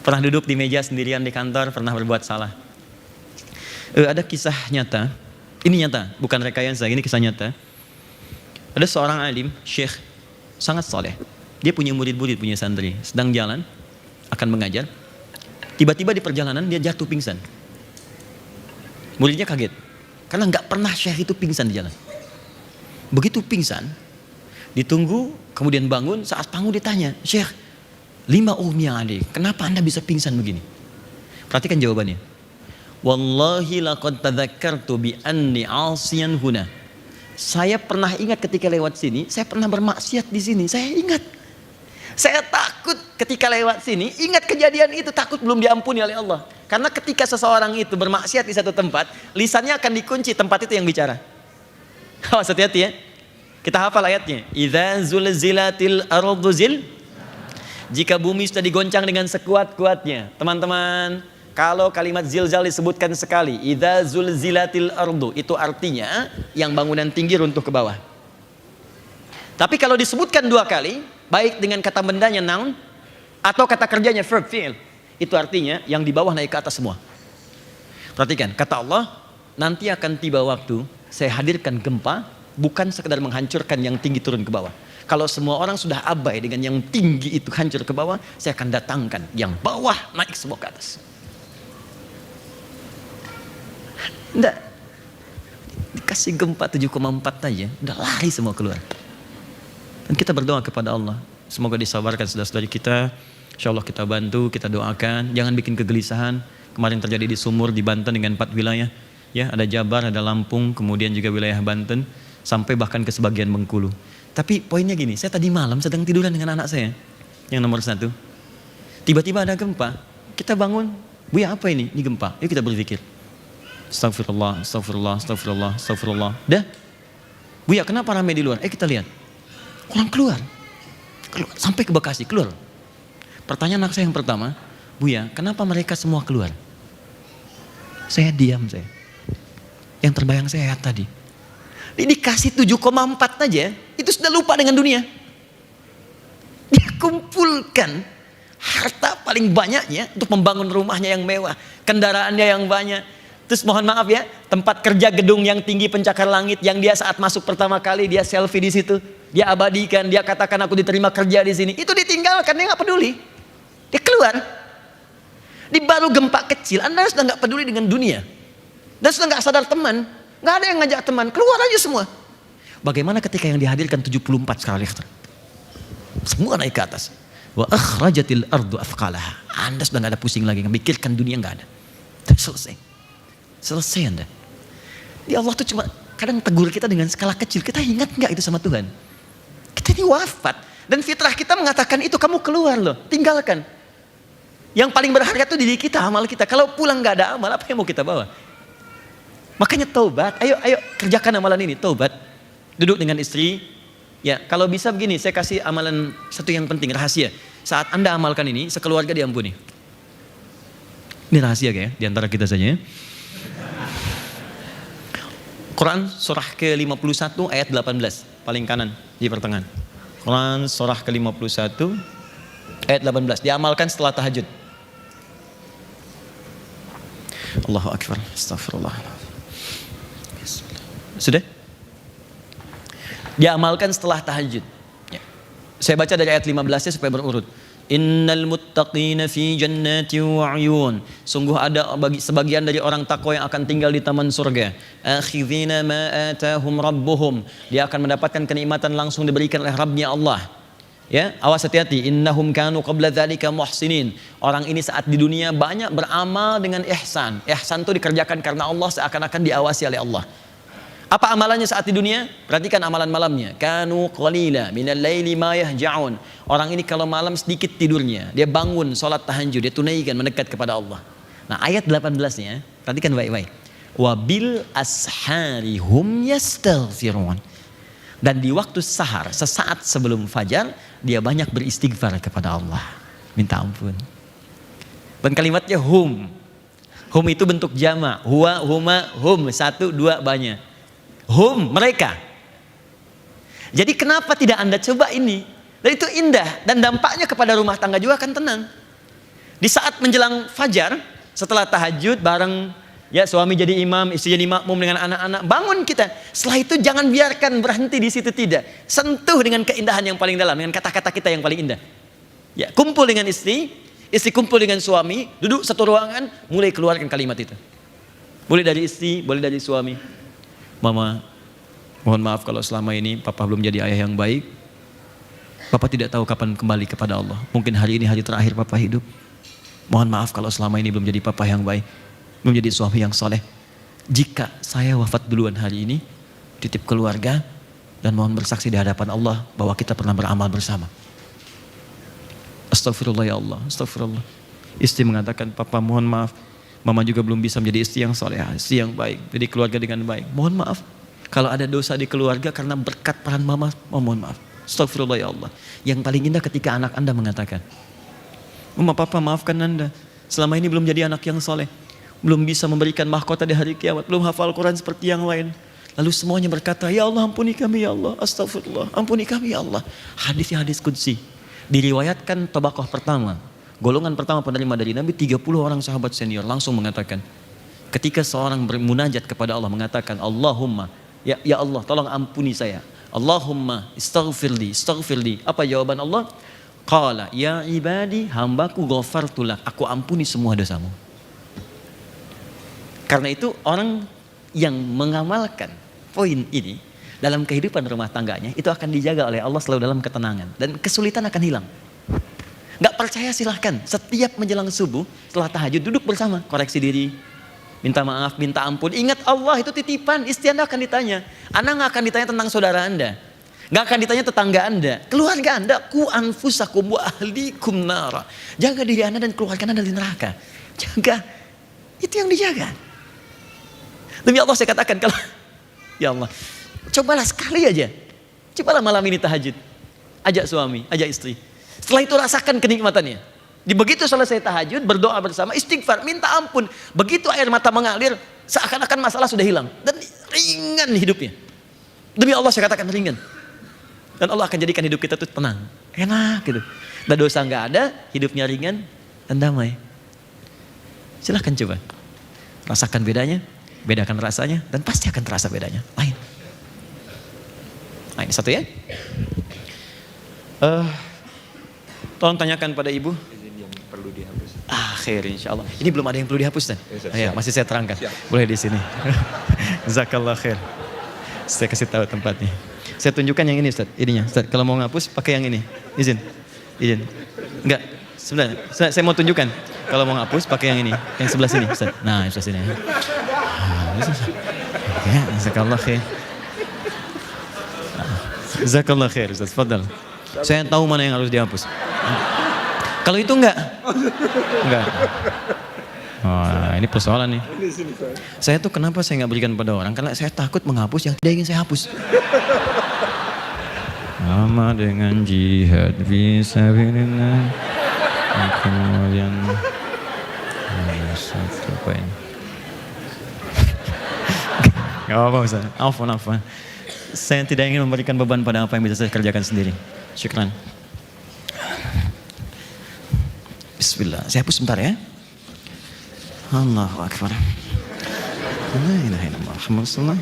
Pernah duduk di meja sendirian di kantor, pernah berbuat salah. Ada kisah nyata, ini nyata, bukan rekayasa, ini kisah nyata. Ada seorang alim, syekh, sangat soleh. Dia punya murid-murid, punya santri, sedang jalan, akan mengajar. Tiba-tiba di perjalanan dia jatuh pingsan. Muridnya kaget, karena nggak pernah syekh itu pingsan di jalan. Begitu pingsan, ditunggu, kemudian bangun, saat bangun ditanya, Syekh, 5 ummi adik, kenapa Anda bisa pingsan begini? Perhatikan jawabannya. Wallahi laqad tadzakartu bi anni 'asiyan huna. Saya pernah ingat ketika lewat sini, saya pernah bermaksiat di sini, saya ingat. Saya takut ketika lewat sini, ingat kejadian itu, takut belum diampuni oleh Allah. Karena ketika seseorang itu bermaksiat di satu tempat, lisannya akan dikunci, tempat itu yang bicara. Awas, hati-hati ya. Kita hafal ayatnya. Idza zulzilatil ardu zil. Jika bumi sudah digoncang dengan sekuat-kuatnya. Teman-teman, kalau kalimat zilzal disebutkan sekali, idza zulzilatil ardu, itu artinya yang bangunan tinggi runtuh ke bawah. Tapi kalau disebutkan 2 kali, baik dengan kata bendanya noun atau kata kerjanya verb fi'il, itu artinya yang di bawah naik ke atas semua. Perhatikan, kata Allah, nanti akan tiba waktu saya hadirkan gempa, bukan sekedar menghancurkan yang tinggi turun ke bawah. Kalau semua orang sudah abai dengan yang tinggi itu hancur ke bawah, saya akan datangkan yang bawah naik semua ke atas. Enggak, dikasih gempa 7,4 aja, udah lari semua keluar. Dan kita berdoa kepada Allah, semoga disabarkan saudara-saudari kita. Insya Allah kita bantu, kita doakan, jangan bikin kegelisahan. Kemarin terjadi di Sumur, di Banten dengan 4 wilayah. Ya, ada Jabar, ada Lampung, kemudian juga wilayah Banten, sampai bahkan ke sebagian Bengkulu. Tapi poinnya gini, saya tadi malam sedang tiduran dengan anak saya, yang nomor 1. Tiba-tiba ada gempa, kita bangun, Buya apa ini? Ini gempa, yuk kita berzikir. Astagfirullah, astagfirullah, astagfirullah, astagfirullah. Dah, Buya kenapa ramai di luar? Kita lihat, orang keluar, sampai ke Bekasi, keluar. Pertanyaan anak saya yang pertama, Buya, kenapa mereka semua keluar? Saya diam saya. Yang terbayang saya ayat tadi. Dia dikasih 7,4 aja, itu sudah lupa dengan dunia. Dia kumpulkan harta paling banyaknya untuk membangun rumahnya yang mewah, kendaraannya yang banyak. Terus mohon maaf ya, tempat kerja gedung yang tinggi pencakar langit yang dia saat masuk pertama kali dia selfie di situ, dia abadikan, dia katakan aku diterima kerja di sini. Itu ditinggalkan, dia nggak peduli. Dia keluar. Di baru gempa kecil, Anda sudah nggak peduli dengan dunia. Dan sudah nggak sadar teman, nggak ada yang ngajak teman, keluar aja semua. Bagaimana ketika yang dihadirkan 74 skala Richter? Semua naik ke atas. Wa akhrajatil ardu athqalaha. Anda sudah nggak ada pusing lagi, memikirkan dunia nggak ada. Selesai. Selesai Anda. Di Allah tuh cuma kadang tegur kita dengan skala kecil. Kita ingat nggak itu sama Tuhan? Kita ini wafat. Dan fitrah kita mengatakan itu, kamu keluar loh, tinggalkan. Yang paling berharga itu diri kita, amal kita. Kalau pulang nggak ada amal, apa yang mau kita bawa? Makanya taubat, ayo kerjakan amalan ini, taubat. Duduk dengan istri, ya kalau bisa begini, saya kasih amalan satu yang penting, rahasia. Saat Anda amalkan ini, sekeluarga diampuni. Ini rahasia kayak, diantara kita saja ya. Quran surah ke-51 ayat 18, paling kanan di pertengahan. Quran surah ke-51 ayat 18, diamalkan setelah tahajud. Allahu Akbar, astagfirullah. Sudah? Diamalkan setelah tahajud. Ya. Saya baca dari ayat 15-nya supaya berurut. Innal muttaqina fi jannati wa 'uyun. Sungguh ada bagi sebagian dari orang takwa yang akan tinggal di taman surga. Akhidhina ma atahum rabbuhum. Dia akan mendapatkan kenikmatan langsung diberikan oleh Rabbnya Allah. Ya, awas hati-hati. Innahum kanu qabla dzalika muhsinin. Orang ini saat di dunia banyak beramal dengan ihsan. Ihsan itu dikerjakan karena Allah, seakan-akan diawasi oleh Allah. Apa amalannya saat di dunia? Perhatikan amalan malamnya. Kanu qalila minal laili ma yahja'un. Orang ini kalau malam sedikit tidurnya, dia bangun salat tahajud, dia tunaikan mendekat kepada Allah. Nah, ayat 18-nya, perhatikan baik-baik. Wa bil ashari hum yastaghfirun. Dan di waktu sahar, sesaat sebelum fajar, dia banyak beristighfar kepada Allah, minta ampun. Dan kalimatnya hum. Hum itu bentuk jama'. Huwa, huma, hum. 1, 2, banyak. Hum, mereka. Jadi kenapa tidak Anda coba ini? Dan itu indah. Dan dampaknya kepada rumah tangga juga akan tenang. Di saat menjelang fajar, setelah tahajud bareng, ya suami jadi imam, istri jadi makmum dengan anak-anak, bangun kita. Setelah itu jangan biarkan berhenti di situ, tidak. Sentuh dengan keindahan yang paling dalam, dengan kata-kata kita yang paling indah. Ya, kumpul dengan istri kumpul dengan suami, duduk satu ruangan, mulai keluarkan kalimat itu. Boleh dari istri, boleh dari suami. Mama, mohon maaf kalau selama ini Papa belum jadi ayah yang baik. Papa tidak tahu kapan kembali kepada Allah. Mungkin hari ini hari terakhir Papa hidup. Mohon maaf kalau selama ini belum jadi Papa yang baik, belum jadi suami yang soleh. Jika saya wafat duluan hari ini, titip keluarga dan mohon bersaksi di hadapan Allah bahwa kita pernah beramal bersama. Astagfirullah ya Allah, astagfirullah. Istri mengatakan, Papa mohon maaf, Mama juga belum bisa menjadi istri yang soleh, istri yang baik, jadi keluarga dengan baik. Mohon maaf kalau ada dosa di keluarga karena berkat peran Mama, mohon maaf. Astagfirullah ya Allah. Yang paling indah ketika anak Anda mengatakan, Mama, Papa maafkan Anda, selama ini belum jadi anak yang soleh, belum bisa memberikan mahkota di hari kiamat, belum hafal Quran seperti yang lain. Lalu semuanya berkata, ya Allah ampuni kami ya Allah, astagfirullah, ampuni kami ya Allah. Hadisnya hadis qudsi. Diriwayatkan tabaqah pertama, golongan pertama penerima dari Nabi, 30 orang sahabat senior langsung mengatakan, ketika seorang bermunajat kepada Allah mengatakan, Allahumma, ya Allah tolong ampuni saya. Allahumma istaghfirli. Apa jawaban Allah? Qala ya ibadi hambaku ghafartulak, aku ampuni semua dosamu. Karena itu orang yang mengamalkan poin ini dalam kehidupan rumah tangganya itu akan dijaga oleh Allah selalu dalam ketenangan dan kesulitan akan hilang. Gak percaya silahkan, setiap menjelang subuh setelah tahajud duduk bersama, koreksi diri, minta maaf, minta ampun. Ingat Allah itu titipan, istri Anda akan ditanya. Anda gak akan ditanya tentang saudara Anda, gak akan ditanya tetangga Anda, keluarga Anda. Ku anfusakum wa ahlikum nara. Jaga diri Anda dan keluarga Anda dari neraka. Jaga, itu yang dijaga. Demi Allah saya katakan, kalau ya Allah, cobalah sekali aja, cobalah malam ini tahajud, ajak suami, ajak istri. Setelah itu rasakan kenikmatannya. Di begitu selesai tahajud, berdoa bersama, istighfar, minta ampun. Begitu air mata mengalir, seakan-akan masalah sudah hilang dan ringan hidupnya. Demi Allah saya katakan ringan. Dan Allah akan jadikan hidup kita tuh tenang, enak gitu. Dan dosa nggak ada, hidupnya ringan dan damai. Silahkan coba, rasakan bedanya, bedakan rasanya, dan pasti akan terasa bedanya. Lain. Nah, ini satu ya. Tolong tanyakan pada ibu. Yang perlu dihapus. Khair insya Allah. Ini belum ada yang perlu dihapus dan. Ya, masih saya terangkan. Siap. Boleh di sini. Jazakallah khair. Saya kasih tahu tempatnya. Saya tunjukkan yang ini Ustaz. Ininya Ustaz. Kalau mau ngapus pakai yang ini. Izin. Enggak. Sebenarnya saya mau tunjukkan. Kalau mau ngapus pakai yang ini. Yang sebelah sini Ustaz. Nah, sebelah sini. Oke, jazakallah khair. Jazakallah khair Ustaz. Fadal. Saya tahu mana yang harus dihapus. Kalau itu enggak. Wah, ini persoalan nih. Saya tuh kenapa saya nggak berikan pada orang? Karena saya takut menghapus yang tidak ingin saya hapus. Sama dengan jihad fisabilillah. Kemudian satu poin. Gak apa-apa Ustaz. Afwan. Saya tidak ingin memberikan beban pada apa yang bisa saya kerjakan sendiri. Syukran. Bismillah. Saya hapus sebentar ya. Allahu Akbar. La ilaha illallah Muhammad Rasulullah.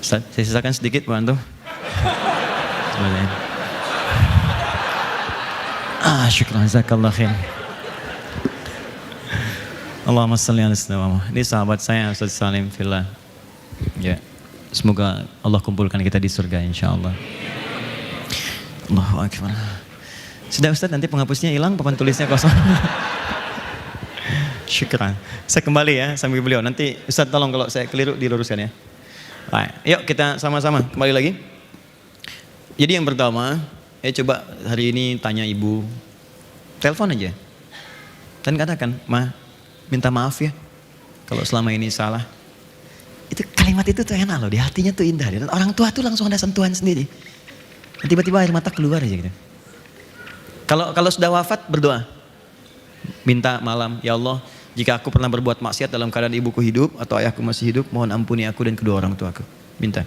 Ustaz, saya sisakan sedikit bantu. Syukran, jazakallah khair. Allahumma salli ala sayyidina Muhammad. Ini sahabat saya Ustaz Salim fillah. Ya. Semoga Allah kumpulkan kita di surga insyaallah. Allahu akbar. Sudah Ustaz, nanti penghapusnya hilang, papan tulisnya kosong. Syukran. Saya kembali ya sambil beliau. Nanti Ustaz tolong kalau saya keliru diluruskan ya. Baik, yuk kita sama-sama kembali lagi. Jadi yang pertama, coba hari ini tanya ibu. Telepon aja. Dan katakan, "Ma, minta maaf ya kalau selama ini salah." Itu kalimat itu tuh enak loh, di hatinya tuh indah. Dan orang tua tuh langsung ada sentuhan sendiri. Dan tiba-tiba air mata keluar aja gitu. Kalau sudah wafat berdoa. Minta malam, "Ya Allah, jika aku pernah berbuat maksiat dalam keadaan ibuku hidup atau ayahku masih hidup, mohon ampuni aku dan kedua orang tuaku." Minta.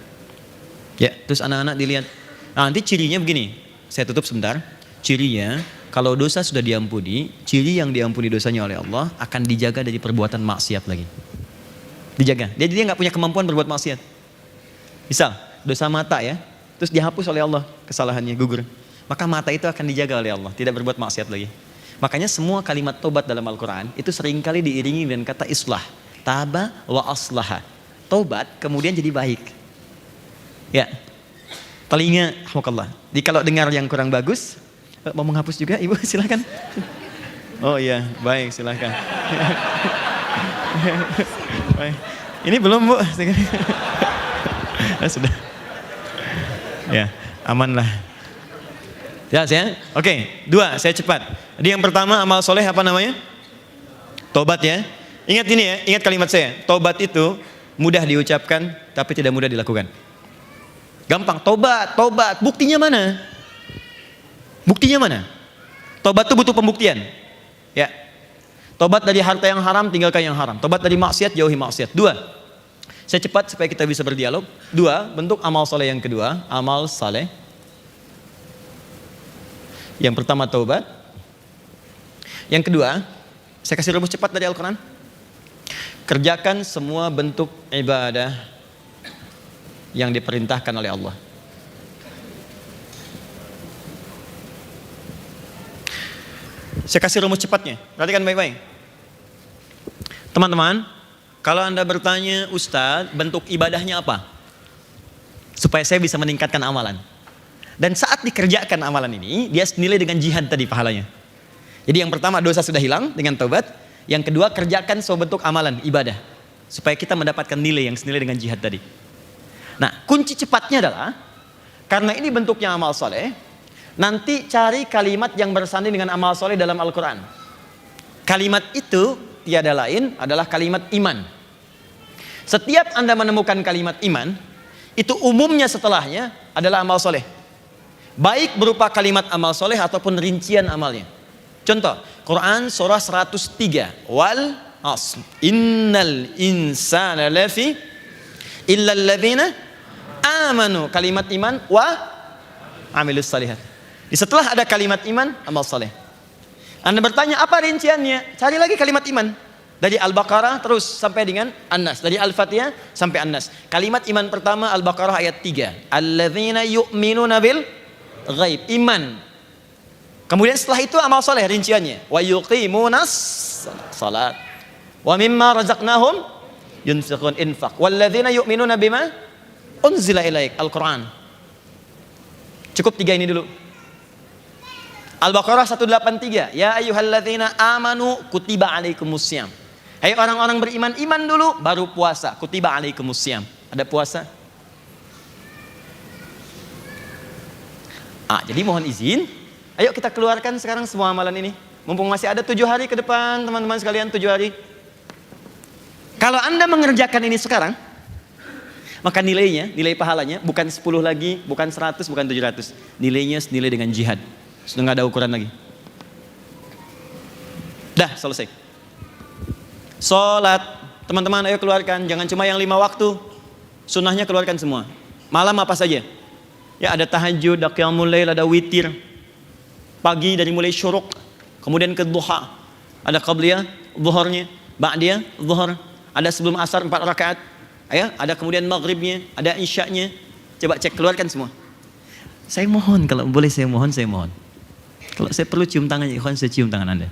Ya, terus anak-anak dilihat. Nah, nanti cirinya begini. Saya tutup sebentar. Cirinya, kalau dosa sudah diampuni, ciri yang diampuni dosanya oleh Allah akan dijaga dari perbuatan maksiat lagi. Dijaga. Dia nggak punya kemampuan berbuat maksiat. Misal, dosa mata ya, terus dihapus oleh Allah kesalahannya, gugur. Maka mata itu akan dijaga oleh Allah, tidak berbuat maksiat lagi. Makanya semua kalimat tobat dalam Al-Quran itu seringkali diiringi dengan kata islah. Taba wa aslaha. Tobat kemudian jadi baik. Ya. Telinga, alhamdulillah. Jadi kalau dengar yang kurang bagus, mau menghapus juga ibu silakan. Oh iya, baik silakan. Baik. Ini belum bu. Sudah. Ya, aman lah. Ya, Oke, 2, saya cepat. Jadi yang pertama amal soleh apa namanya? Tobat ya. Ingat ini ya, ingat kalimat saya. Tobat itu mudah diucapkan tapi tidak mudah dilakukan. Gampang, tobat. Buktinya mana? Buktinya mana? Tobat itu butuh pembuktian. Ya. Tobat dari harta yang haram, tinggalkan yang haram. Tobat dari maksiat, jauhi maksiat. 2. Saya cepat supaya kita bisa berdialog. 2, bentuk amal soleh yang kedua, amal saleh. Yang pertama taubat. Yang kedua, saya kasih rumus cepat dari Al-Quran. Kerjakan semua bentuk ibadah yang diperintahkan oleh Allah. Saya kasih rumus cepatnya. Perhatikan baik-baik. Teman-teman, kalau Anda bertanya, "Ustaz, bentuk ibadahnya apa?" Supaya saya bisa meningkatkan amalan. Dan saat dikerjakan amalan ini, dia senilai dengan jihad tadi pahalanya. Jadi yang pertama dosa sudah hilang dengan taubat. Yang kedua kerjakan sebuah bentuk amalan, ibadah. Supaya kita mendapatkan nilai yang senilai dengan jihad tadi. Nah kunci cepatnya adalah, karena ini bentuknya amal soleh, nanti cari kalimat yang bersanding dengan amal soleh dalam Al-Quran. Kalimat itu tiada lain adalah kalimat iman. Setiap Anda menemukan kalimat iman, itu umumnya setelahnya adalah amal soleh. Baik berupa kalimat amal soleh ataupun rincian amalnya. Contoh, Quran surah 103. Wal asr. Innal insana lafi illal ladzina amanu. Kalimat iman wa amilus salihat. Di setelah ada kalimat iman, amal soleh. Anda bertanya apa rinciannya? Cari lagi kalimat iman. Dari Al-Baqarah terus sampai dengan An-Nas. Dari Al-Fatihah sampai An-Nas. Kalimat iman pertama Al-Baqarah ayat 3. Alladzina yu'minuna bil ghaib, iman. Kemudian setelah itu amal soleh rinciannya. Wa yuqimunas salat. Wa mimma razaqnahum yunfiqun, infaq. Walladzina yu'minuna bima unzila ilaik, Al-Quran. Cukup 3 ini dulu. Al-Baqarah 183. Ya ayyuhalladzina amanu kutiba alaikumussyam. Hai orang-orang beriman, iman dulu baru puasa. Kutiba alaikumussyam. Ada puasa. Jadi mohon izin, ayo kita keluarkan sekarang semua amalan ini. Mumpung masih ada 7 hari ke depan, teman-teman sekalian, 7 hari. Kalau Anda mengerjakan ini sekarang, maka nilainya, nilai pahalanya bukan 10 lagi, bukan 100, bukan 700. Nilainya senilai dengan jihad. Sudah nggak ada ukuran lagi. Dah selesai. Sholat, teman-teman ayo keluarkan. Jangan cuma yang 5 waktu. Sunnahnya keluarkan semua. Malam apa saja. Ya ada tahajud, ada qiyamul lail, ada witir. Pagi dari mulai syuruk, kemudian ke duha. Ada qabliyah, zuhurnya, ba'diyah, zuhur. Ada sebelum asar 4 rakaat. Ya, ada kemudian maghribnya, ada isya'nya. Coba cek, keluarkan semua. Saya mohon, kalau boleh saya mohon. Kalau saya perlu cium tangan ikhwan, saya cium tangan Anda.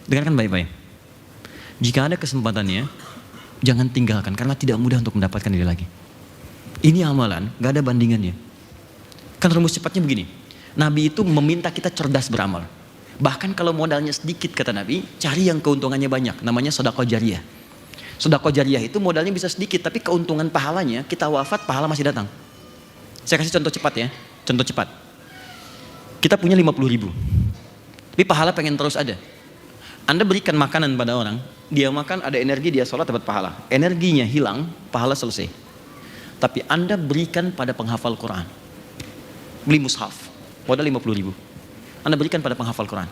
Dengarkan baik-baik. Jika ada kesempatannya, jangan tinggalkan, karena tidak mudah untuk mendapatkan ini lagi. Ini amalan, gak ada bandingannya. Kan rumus cepatnya begini. Nabi itu meminta kita cerdas beramal. Bahkan kalau modalnya sedikit, kata Nabi, cari yang keuntungannya banyak. Namanya sedekah jariyah. Sedekah jariyah itu modalnya bisa sedikit, tapi keuntungan pahalanya, kita wafat, pahala masih datang. Saya kasih contoh cepat ya. Contoh cepat. Kita punya 50.000. Tapi pahala pengen terus ada. Anda berikan makanan pada orang, dia makan, ada energi, dia sholat, dapat pahala. Energinya hilang, pahala selesai. Tapi Anda berikan pada penghafal Quran. Beli mushaf, modal 50.000. Anda berikan pada penghafal Quran.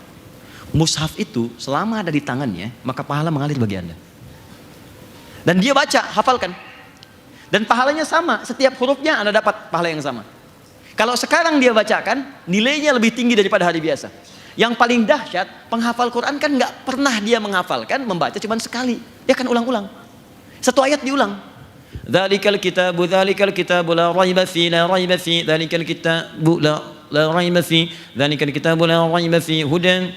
Mushaf itu selama ada di tangannya, maka pahala mengalir bagi Anda. Dan dia baca, hafalkan. Dan pahalanya sama, setiap hurufnya Anda dapat pahala yang sama. Kalau sekarang dia bacakan, nilainya lebih tinggi daripada hari biasa. Yang paling dahsyat, penghafal Quran kan nggak pernah dia menghafalkan, membaca cuma sekali. Dia kan ulang-ulang. Satu ayat diulang. Dzalikal kitabu la raiba fi la raiba fi dzalikal kitabu la raiba fi dzalikal kitabu la raiba fi hudan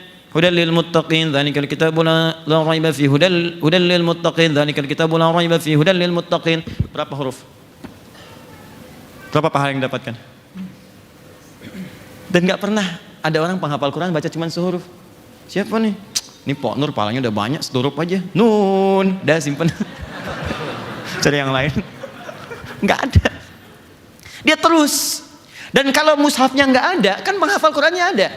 lil muttaqin dzalikal kitabu la raiba fi hudan lil muttaqin dzalikal kitabu la raiba fi hudan lil muttaqin. Berapa huruf? Berapa pahala yang dapatkan? Dan nggak pernah ada orang penghafal Quran baca cuma sehuruf. Siapa nih? Ini Pak Nur palanya udah banyak, sehuruf aja. Nun, dah simpen. Cari yang lain. Nggak ada. Dia terus. Dan kalau mushafnya nggak ada, kan penghafal Qurannya ada.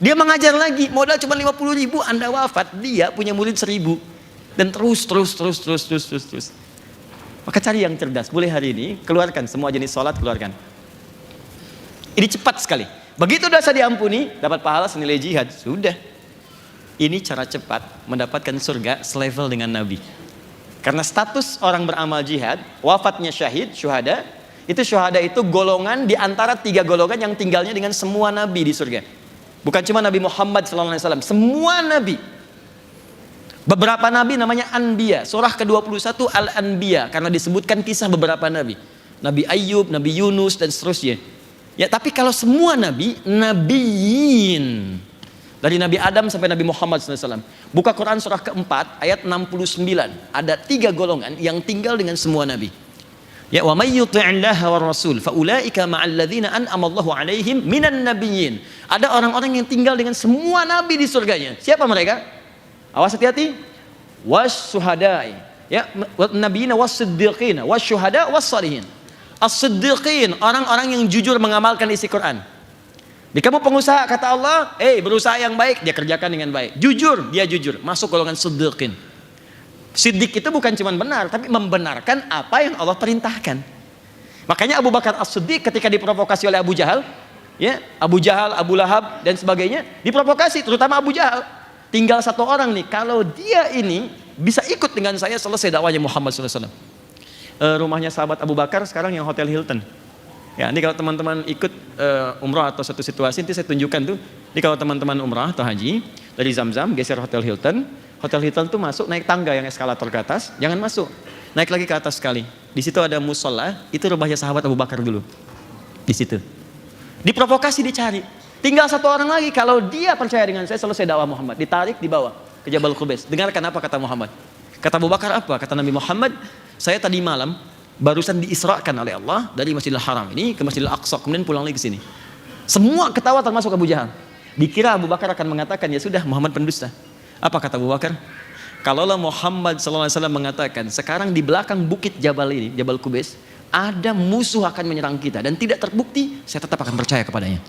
Dia mengajar lagi, modal cuma 50.000, Anda wafat, dia punya murid 1.000. Dan terus. Maka cari yang cerdas. Boleh hari ini, keluarkan semua jenis sholat, keluarkan. Ini cepat sekali. Begitu dosa diampuni, dapat pahala senilai jihad. Sudah. Ini cara cepat mendapatkan surga selevel dengan Nabi. Karena status orang beramal jihad, wafatnya syahid, syuhada, itu golongan di antara 3 golongan yang tinggalnya dengan semua Nabi di surga. Bukan cuma Nabi Muhammad SAW, semua Nabi. Beberapa Nabi namanya Anbiya. Surah ke-21 Al-Anbiya, karena disebutkan kisah beberapa Nabi. Nabi Ayyub, Nabi Yunus, dan seterusnya. Ya, tapi kalau semua nabi, nabiyin. Dari Nabi Adam sampai Nabi Muhammad SAW. Buka Quran surah keempat, ayat 69. Ada 3 golongan yang tinggal dengan semua nabi. Ya, wa may yuti'illaha war rasul fa ulaika ma'al ladzina an'ama Allahu 'alaihim minan nabiyyin. Ada orang-orang yang tinggal dengan semua nabi di surganya. Siapa mereka? Awas hati-hati. Was-syuhada'i. Ya, nabiyina was-siddiqina, was-syuhada' was-shalihin. As-siddiqin, orang-orang yang jujur mengamalkan isi Quran. Di kamu pengusaha, kata Allah, berusaha yang baik, dia kerjakan dengan baik. Jujur, dia jujur, masuk golongan siddiqin. Siddiq itu bukan cuma benar, tapi membenarkan apa yang Allah perintahkan. Makanya Abu Bakar As-Siddiq ketika diprovokasi oleh Abu Jahal, ya, Abu Jahal, Abu Lahab, dan sebagainya, diprovokasi, terutama Abu Jahal. Tinggal 1 orang nih, kalau dia ini bisa ikut dengan saya, selesai dakwahnya Muhammad SAW. Rumahnya sahabat Abu Bakar sekarang yang Hotel Hilton. Ya, ini kalau teman-teman ikut umrah atau satu situasi, nanti saya tunjukkan tuh. Ini kalau teman-teman umrah atau haji dari Zamzam geser Hotel Hilton. Hotel Hilton tuh masuk naik tangga yang eskalator ke atas, jangan masuk. Naik lagi ke atas sekali. Di situ ada musola, itu rumahnya sahabat Abu Bakar dulu. Di situ. Diprovokasi, dicari. Tinggal 1 orang lagi, kalau dia percaya dengan saya, selesai dakwah Muhammad. Ditarik, dibawa ke Jabal Qubais. Dengarkan apa kata Muhammad. Kata Abu Bakar apa? Kata Nabi Muhammad, saya tadi malam barusan diisrakan oleh Allah dari Masjidil Haram ini ke Masjidil Aqsa, kemudian pulang lagi ke sini. Semua ketawa termasuk Abu Jahal. Dikira Abu Bakar akan mengatakan, ya sudah, Muhammad pendusta. Apa kata Abu Bakar? Kalaulah Muhammad SAW mengatakan, sekarang di belakang bukit Jabal ini, Jabal Qubais, ada musuh akan menyerang kita dan tidak terbukti, saya tetap akan percaya kepadanya.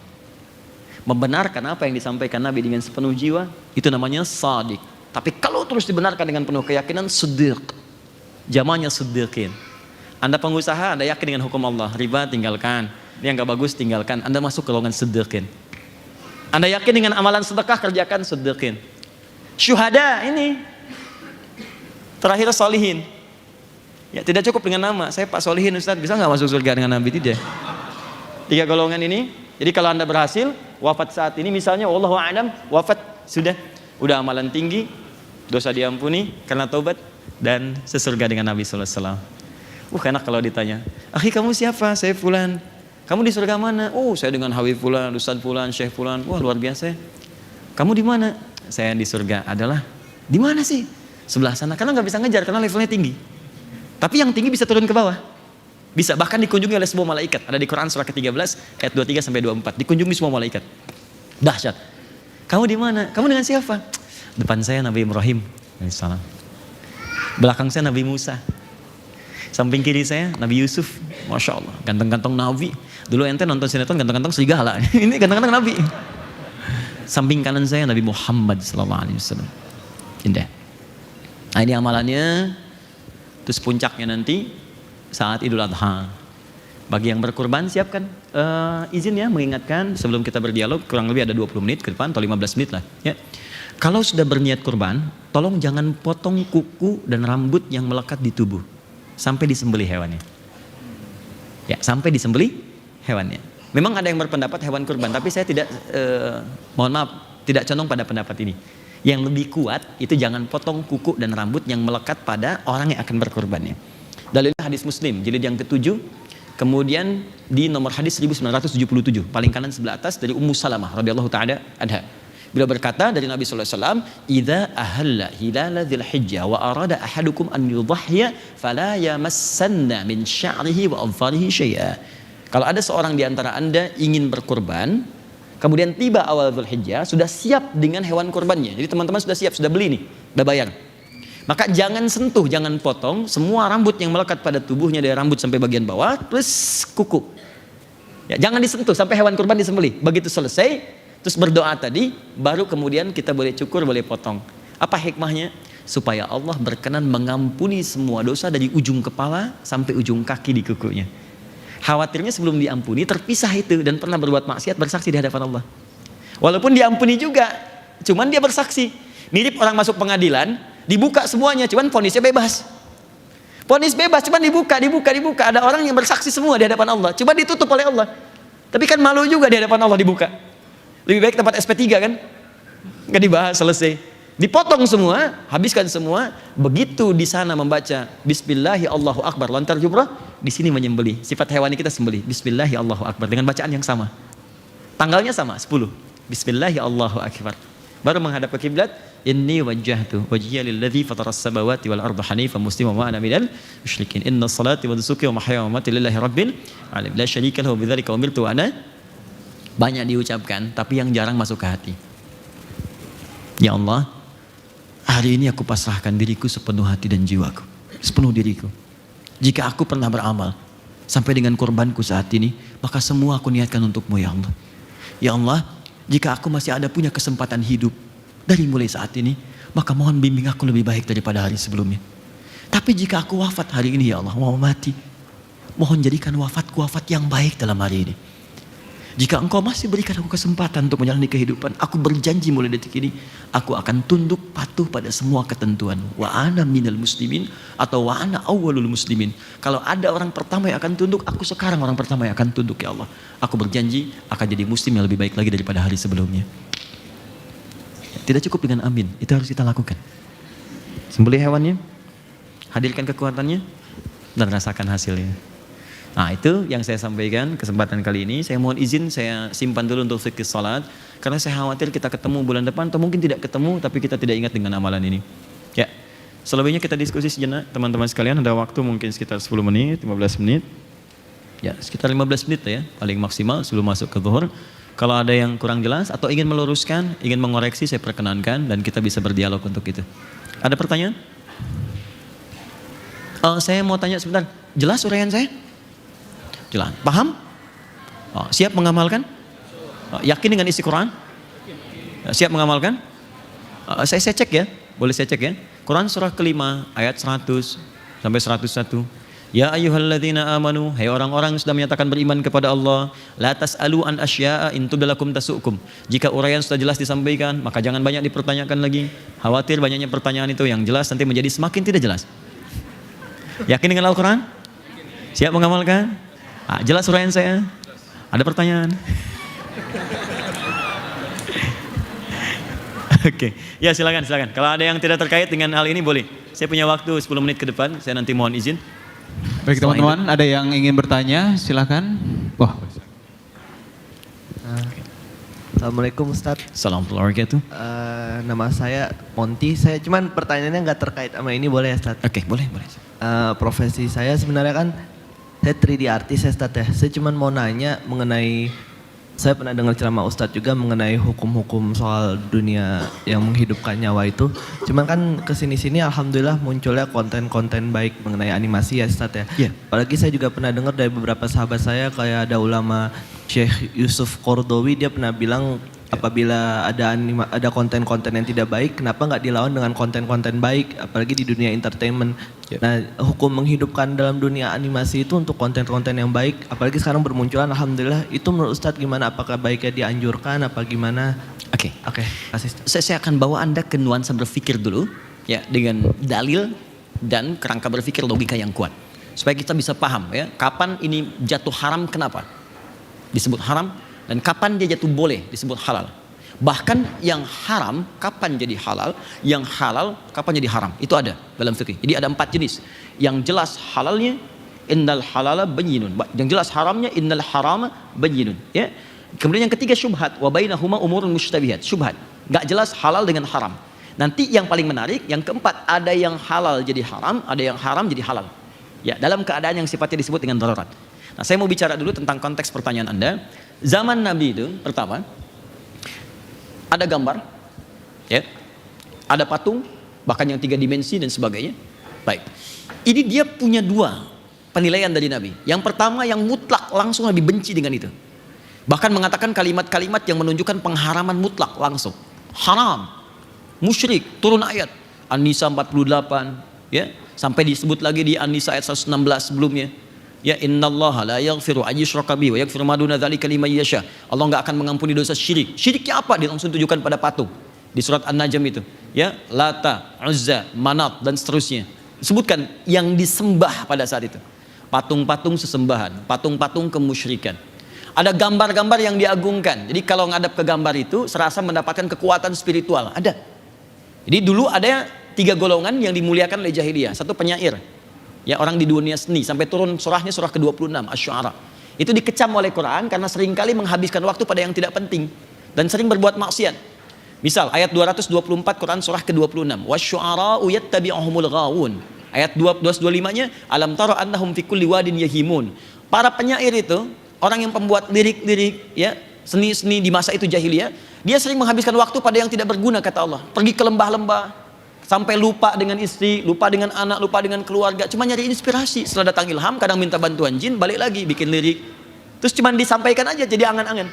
Membenarkan apa yang disampaikan Nabi dengan sepenuh jiwa, itu namanya shadiq. Tapi kalau terus dibenarkan dengan penuh keyakinan, siddiq. Jamannya siddiqin. Anda pengusaha, Anda yakin dengan hukum Allah, riba tinggalkan, ini yang gak bagus tinggalkan, Anda masuk ke golongan siddiqin. Anda yakin dengan amalan sedekah, kerjakan, siddiqin. Syuhada ini terakhir sholihin. Ya, tidak cukup dengan nama, saya Pak Sholihin Ustaz, bisa gak masuk surga dengan Nabi? Tidak. 3 golongan ini. Jadi kalau Anda berhasil wafat saat ini misalnya, wallahu a'lam, wafat sudah amalan tinggi, dosa diampuni karena taubat, dan sesurga dengan Nabi sallallahu alaihi wasallam. Enak kalau ditanya, "Akhi, kamu siapa?" "Saya fulan." Kamu di surga mana? Oh, saya dengan Habib Fulan, Ustaz Fulan, Syekh Fulan. Wah, luar biasa ya. Kamu di mana? Saya di surga adalah di mana sih? Sebelah sana. Karena nggak bisa ngejar karena levelnya tinggi. Tapi yang tinggi bisa turun ke bawah. Bisa bahkan dikunjungi oleh semua malaikat. Ada di Quran surah ke-13 ayat 23 sampai 24. Dikunjungi semua malaikat. Dahsyat. Kamu di mana? Kamu dengan siapa? Depan saya Nabi Ibrahim alaihissalam. Belakang saya Nabi Musa. Samping kiri saya Nabi Yusuf. Masya Allah. Ganteng-ganteng Nabi. Dulu ente nonton sinetron ganteng-ganteng serigala. Ini ganteng-ganteng Nabi. Samping kanan saya Nabi Muhammad SAW. Indah. Nah ini amalannya. Terus puncaknya nanti saat Idul Adha. Bagi yang berkurban siapkan izin ya mengingatkan sebelum kita berdialog kurang lebih ada 20 menit ke depan atau 15 menit lah ya. Kalau sudah berniat kurban, tolong jangan potong kuku dan rambut yang melekat di tubuh sampai disembelih hewannya. Ya, sampai disembelih hewannya. Memang ada yang berpendapat hewan kurban, tapi saya tidak mohon maaf, tidak condong pada pendapat ini. Yang lebih kuat itu jangan potong kuku dan rambut yang melekat pada orang yang akan berkurbannya. Dalilnya hadis Muslim, jilid yang ke-7, kemudian di nomor hadis 1977, paling kanan sebelah atas dari Ummu Salamah radhiyallahu taala anha. Beliau berkata dari Nabi sallallahu alaihi wasallam, "Idza ahalla hilal dzil hijjah wa arada ahadukum an yudhhiya fala yamassanna min sya'rihi wa adfarihi syai'a." Kalau ada seorang di antara Anda ingin berkurban, kemudian tiba awal Dzulhijjah, sudah siap dengan hewan kurbannya. Jadi teman-teman sudah siap, sudah beli nih, sudah bayar. Maka jangan sentuh, jangan potong semua rambut yang melekat pada tubuhnya dari rambut sampai bagian bawah plus kuku. Ya, jangan disentuh sampai hewan kurban disembelih. Begitu selesai, terus berdoa tadi, baru kemudian kita boleh cukur, boleh potong. Apa hikmahnya? Supaya Allah berkenan mengampuni semua dosa dari ujung kepala sampai ujung kaki di kukunya. Khawatirnya sebelum diampuni terpisah itu dan pernah berbuat maksiat bersaksi di hadapan Allah. Walaupun diampuni juga, cuman dia bersaksi. Mirip orang masuk pengadilan, dibuka semuanya, cuman vonisnya bebas. Vonis bebas, cuman dibuka. Ada orang yang bersaksi semua di hadapan Allah, coba ditutup oleh Allah. Tapi kan malu juga di hadapan Allah dibuka. Lebih baik tempat SP3 kan? Nggak dibahas, selesai. Dipotong semua, habiskan semua. Begitu di sana membaca Bismillahi Allahu Akbar, lontar jumrah, di sini menyembelih. Sifat hewani kita sembelih. Bismillahi Allahu Akbar dengan bacaan yang sama. Tanggalnya sama, 10. Bismillahi Allahu Akbar. Baru menghadap ke kiblat. Inni wajjahtu wajhiya lilladzi fataras samawati wal arda hanifan musliman wa ana minal musyrikin. Inna salati wa nusuki wa mahyaya wa mamati lillahi rabbil alamin. La syarika lahu bidzalika umirtu wa ana. Banyak diucapkan, tapi yang jarang masuk ke hati. Ya Allah, hari ini aku pasrahkan diriku sepenuh hati dan jiwaku, sepenuh diriku. Jika aku pernah beramal sampai dengan korbanku saat ini, maka semua aku niatkan untukmu ya Allah. Ya Allah, jika aku masih ada punya kesempatan hidup dari mulai saat ini, maka mohon bimbing aku lebih baik daripada hari sebelumnya. Tapi jika aku wafat hari ini ya Allah, mau mati, mohon jadikan wafatku wafat yang baik dalam hari ini. Jika engkau masih berikan aku kesempatan untuk menjalani kehidupan, aku berjanji mulai detik ini, aku akan tunduk patuh pada semua ketentuan. Wa ana minal muslimin atau wa ana awwalul muslimin. Kalau ada orang pertama yang akan tunduk, aku sekarang orang pertama yang akan tunduk ya Allah. Aku berjanji akan jadi muslim yang lebih baik lagi daripada hari sebelumnya. Tidak cukup dengan amin, itu harus kita lakukan. Sembelih hewannya, hadirkan kekuatannya, dan rasakan hasilnya. Nah itu yang saya sampaikan kesempatan kali ini. Saya mohon izin saya simpan dulu untuk fikih salat, karena saya khawatir kita ketemu bulan depan atau mungkin tidak ketemu tapi kita tidak ingat dengan amalan ini. Ya, selebihnya kita diskusi sejenak teman-teman sekalian. Ada waktu mungkin sekitar 10 menit, 15 menit. Ya sekitar 15 menit ya paling maksimal sebelum masuk ke zuhur. Kalau ada yang kurang jelas atau ingin meluruskan, ingin mengoreksi, saya perkenankan dan kita bisa berdialog untuk itu. Ada pertanyaan? Saya mau tanya sebentar, jelas uraian saya? Jelas. Paham? Siap mengamalkan? Yakin dengan isi Quran? Siap mengamalkan? Saya cek ya, boleh saya cek ya. Quran surah kelima ayat 100 sampai 101. Ya ayyuhalladzina amanu, hai orang-orang yang sudah menyatakan beriman kepada Allah, la tas'alu an asya'a in tubdalakum tasu'kum. Jika uraian sudah jelas disampaikan, maka jangan banyak dipertanyakan lagi. Khawatir banyaknya pertanyaan itu yang jelas nanti menjadi semakin tidak jelas. Yakin dengan Al-Quran? Siap mengamalkan? Jelas uraian saya? Ada pertanyaan? Oke, ya silakan. Kalau ada yang tidak terkait dengan hal ini boleh. Saya punya waktu 10 menit ke depan, saya nanti mohon izin. Baik teman-teman, ada yang ingin bertanya, silakan. Wah. Assalamualaikum Ustadz. Assalamualaikum warahmatullahi wabarakatuh. Nama saya Monty. Saya cuman pertanyaannya nggak terkait sama ini, boleh ya Ustadz? Oke, boleh. Profesi saya sebenarnya kan saya 3D artist ya Ustadz ya. Saya cuman mau nanya mengenai, saya pernah dengar ceramah Ustadz juga mengenai hukum-hukum soal dunia yang menghidupkan nyawa itu. Cuman kan kesini-sini alhamdulillah munculnya konten-konten baik mengenai animasi ya Ustadz ya. Iya. Apalagi saya juga pernah dengar dari beberapa sahabat saya, kayak ada ulama Syekh Yusuf Qaradawi, dia pernah bilang apabila ada konten-konten yang tidak baik, kenapa nggak dilawan dengan konten-konten baik, apalagi di dunia entertainment. Nah, hukum menghidupkan dalam dunia animasi itu untuk konten-konten yang baik, apalagi sekarang bermunculan, alhamdulillah, itu menurut Ustadz gimana? Apakah baiknya dianjurkan, apa gimana? Oke. Kasih. Saya akan bawa Anda ke nuansa berpikir dulu, ya, dengan dalil dan kerangka berpikir logika yang kuat, supaya kita bisa paham ya, kapan ini jatuh haram, kenapa disebut haram, dan kapan dia jatuh boleh disebut halal. Bahkan yang haram kapan jadi halal, yang halal kapan jadi haram, itu ada dalam fikih. Jadi ada 4 jenis. Yang jelas halalnya innal halala bayyinun, yang jelas haramnya innal harama bayyinun, ya. Kemudian yang ketiga syubhat, wa bainahuma umurun mushtabihat, syubhat, nggak jelas halal dengan haram. Nanti yang paling menarik yang keempat, ada yang halal jadi haram, ada yang haram jadi halal, ya, dalam keadaan yang sifatnya disebut dengan darurat. Nah, saya mau bicara dulu tentang konteks pertanyaan Anda. Zaman Nabi itu pertama ada gambar, ya, ada patung, bahkan yang 3 dimensi dan sebagainya. Baik, ini dia punya 2 penilaian dari Nabi. Yang pertama yang mutlak, langsung Nabi benci dengan itu. Bahkan mengatakan kalimat-kalimat yang menunjukkan pengharaman mutlak langsung. Haram, musyrik, turun ayat An-Nisa 48, ya, sampai disebut lagi di An-Nisa ayat 116 sebelumnya. Ya, innallaha la yaghfiru an yushraka bihi wa yaghfiru ma duna dzalika liman yasha. Allah enggak akan mengampuni dosa syirik. Syiriknya apa? Dia langsung tunjukkan pada patung. Di surat An-Najm itu, ya, Lata, Uzza, Manat dan seterusnya. Sebutkan yang disembah pada saat itu. Patung-patung sesembahan, patung-patung kemusyrikan. Ada gambar-gambar yang diagungkan. Jadi kalau ngadap ke gambar itu serasa mendapatkan kekuatan spiritual. Ada. Jadi dulu ada 3 golongan yang dimuliakan oleh jahiliyah. Satu penyair, ya, orang di dunia seni, sampai turun surahnya surah ke-26 Asy-Syu'ara. Itu dikecam oleh Quran karena seringkali menghabiskan waktu pada yang tidak penting dan sering berbuat maksiat. Misal ayat 224 Quran surah ke-26, wasyu'ara'u yattabi'uhumul ghawun. Ayat 225-nya, alam tara annahum fi kulli wadin yahimun. Para penyair itu, orang yang pembuat lirik-lirik, ya, seni-seni di masa itu jahiliyah, dia sering menghabiskan waktu pada yang tidak berguna, kata Allah. Pergi ke lembah-lembah, sampai lupa dengan istri, lupa dengan anak, lupa dengan keluarga, cuma nyari inspirasi. Setelah datang ilham, kadang minta bantuan jin, balik lagi bikin lirik. Terus cuma disampaikan aja jadi angan-angan.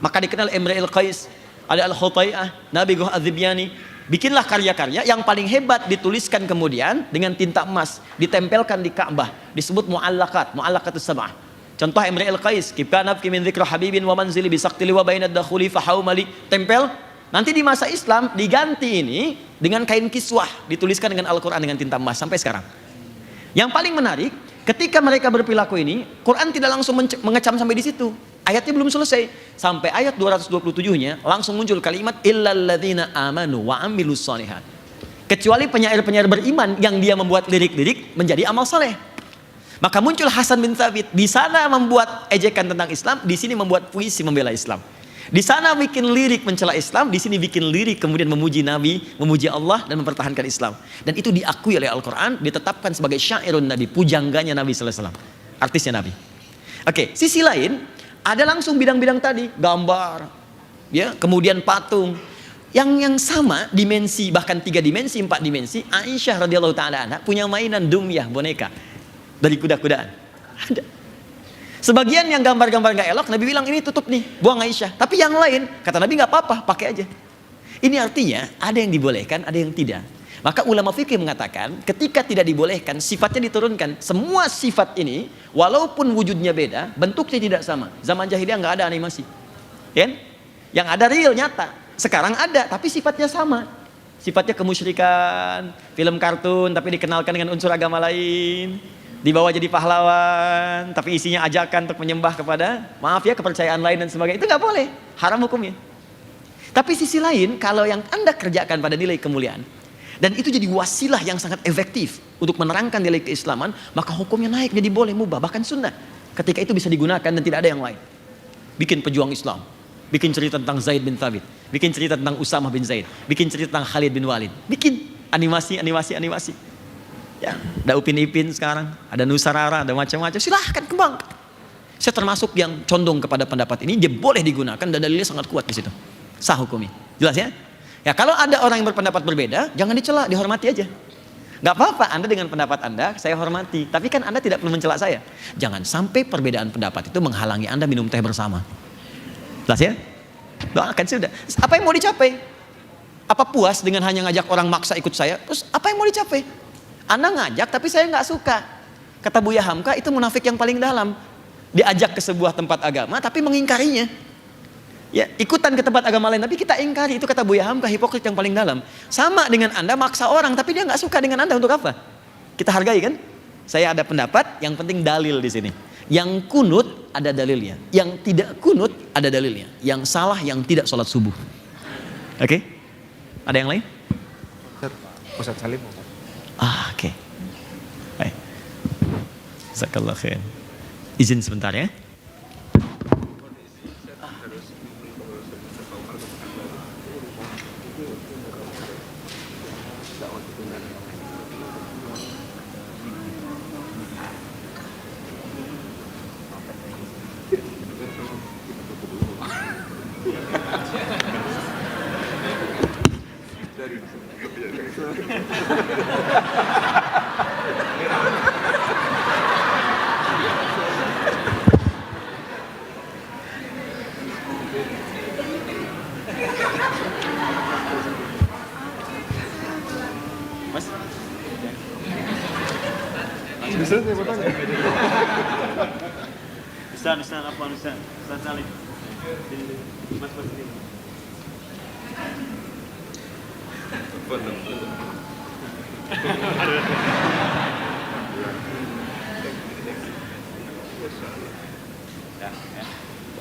Maka dikenal Imrul Qais, ada Al-Khutai'ah, Nabi Guh Az-Zibyani. Bikinlah karya-karya yang paling hebat, dituliskan kemudian dengan tinta emas, ditempelkan di Ka'bah, disebut mu'allaqatus sab'ah. Contoh Imrul Qais, kibana min dzikra habibin wa manzili bi saqtili wa bainad dakhuli fa haumali, tempel. Nanti di masa Islam diganti ini dengan kain kiswah, dituliskan dengan Al-Quran dengan tinta emas sampai sekarang. Yang paling menarik, ketika mereka berperilaku ini, Quran tidak langsung mengecam sampai di situ. Ayatnya belum selesai. Sampai ayat 227-nya langsung muncul kalimat illalladzina amanu wa amilus shalihat. Kecuali penyair-penyair beriman yang dia membuat lirik-lirik menjadi amal saleh. Maka muncul Hasan bin Thabit, di sana membuat ejekan tentang Islam, di sini membuat puisi membela Islam. Di sana bikin lirik mencela Islam, di sini bikin lirik kemudian memuji Nabi, memuji Allah dan mempertahankan Islam. Dan itu diakui oleh Al-Quran, ditetapkan sebagai syairun Nabi, pujangganya Nabi sallallahu alaihi wasallam, artisnya Nabi. Oke, sisi lain ada langsung bidang-bidang tadi, gambar, ya, kemudian patung, yang sama dimensi, bahkan 3 dimensi, 4 dimensi. Aisyah radhiyallahu taala anha punya mainan dumyah, boneka dari kuda-kudaan. Ada. Sebagian yang gambar-gambar gak elok, Nabi bilang ini tutup nih, buang Aisyah. Tapi yang lain, kata Nabi gak apa-apa, pakai aja. Ini artinya ada yang dibolehkan, ada yang tidak. Maka ulama fikih mengatakan, ketika tidak dibolehkan, sifatnya diturunkan. Semua sifat ini, walaupun wujudnya beda, bentuknya tidak sama. Zaman jahiliyah gak ada animasi, ya? Yang ada real, nyata. Sekarang ada, tapi sifatnya sama. Sifatnya kemusyrikan, film kartun, tapi dikenalkan dengan unsur agama lain. Dibawa jadi pahlawan, tapi isinya ajakan untuk menyembah kepada, maaf ya, kepercayaan lain dan sebagainya. Itu nggak boleh, haram hukumnya. Tapi sisi lain, kalau yang Anda kerjakan pada nilai kemuliaan, dan itu jadi wasilah yang sangat efektif untuk menerangkan nilai keislaman, maka hukumnya naik jadi boleh, mubah, bahkan sunnah. Ketika itu bisa digunakan dan tidak ada yang lain. Bikin pejuang Islam, bikin cerita tentang Zaid bin Thabit, bikin cerita tentang Usamah bin Zaid, bikin cerita tentang Khalid bin Walid, bikin animasi. Ya, ada Upin Ipin sekarang, ada Nusarara, ada macam-macam. Silahkan kembang. Saya termasuk yang condong kepada pendapat ini, dia boleh digunakan dan dalilnya sangat kuat di situ. Sah hukumnya. Jelas ya? Ya kalau ada orang yang berpendapat berbeda, jangan dicela, dihormati aja. Gak apa-apa, Anda dengan pendapat Anda, saya hormati. Tapi kan Anda tidak perlu mencela saya. Jangan sampai perbedaan pendapat itu menghalangi Anda minum teh bersama. Jelas ya? Doakan sudah. Apa yang mau dicapai? Apa puas dengan hanya ngajak orang maksa ikut saya? Terus apa yang mau dicapai? Anda ngajak tapi saya nggak suka. Kata Buya Hamka itu munafik yang paling dalam. Diajak ke sebuah tempat agama tapi mengingkarinya. Ya, ikutan ke tempat agama lain tapi kita ingkari, itu kata Buya Hamka hipokrit yang paling dalam. Sama dengan Anda maksa orang tapi dia nggak suka dengan Anda, untuk apa? Kita hargai kan? Saya ada pendapat, yang penting dalil di sini. Yang kunut ada dalilnya, yang tidak kunut ada dalilnya. Yang salah yang tidak sholat subuh. Oke? Ada yang lain? Ustaz Salim. Oke. Baik. Jazakallah khair. Izin sebentar ya. Mas? Ustaz, apa Ustaz? Ustaz Salim. Mas ini.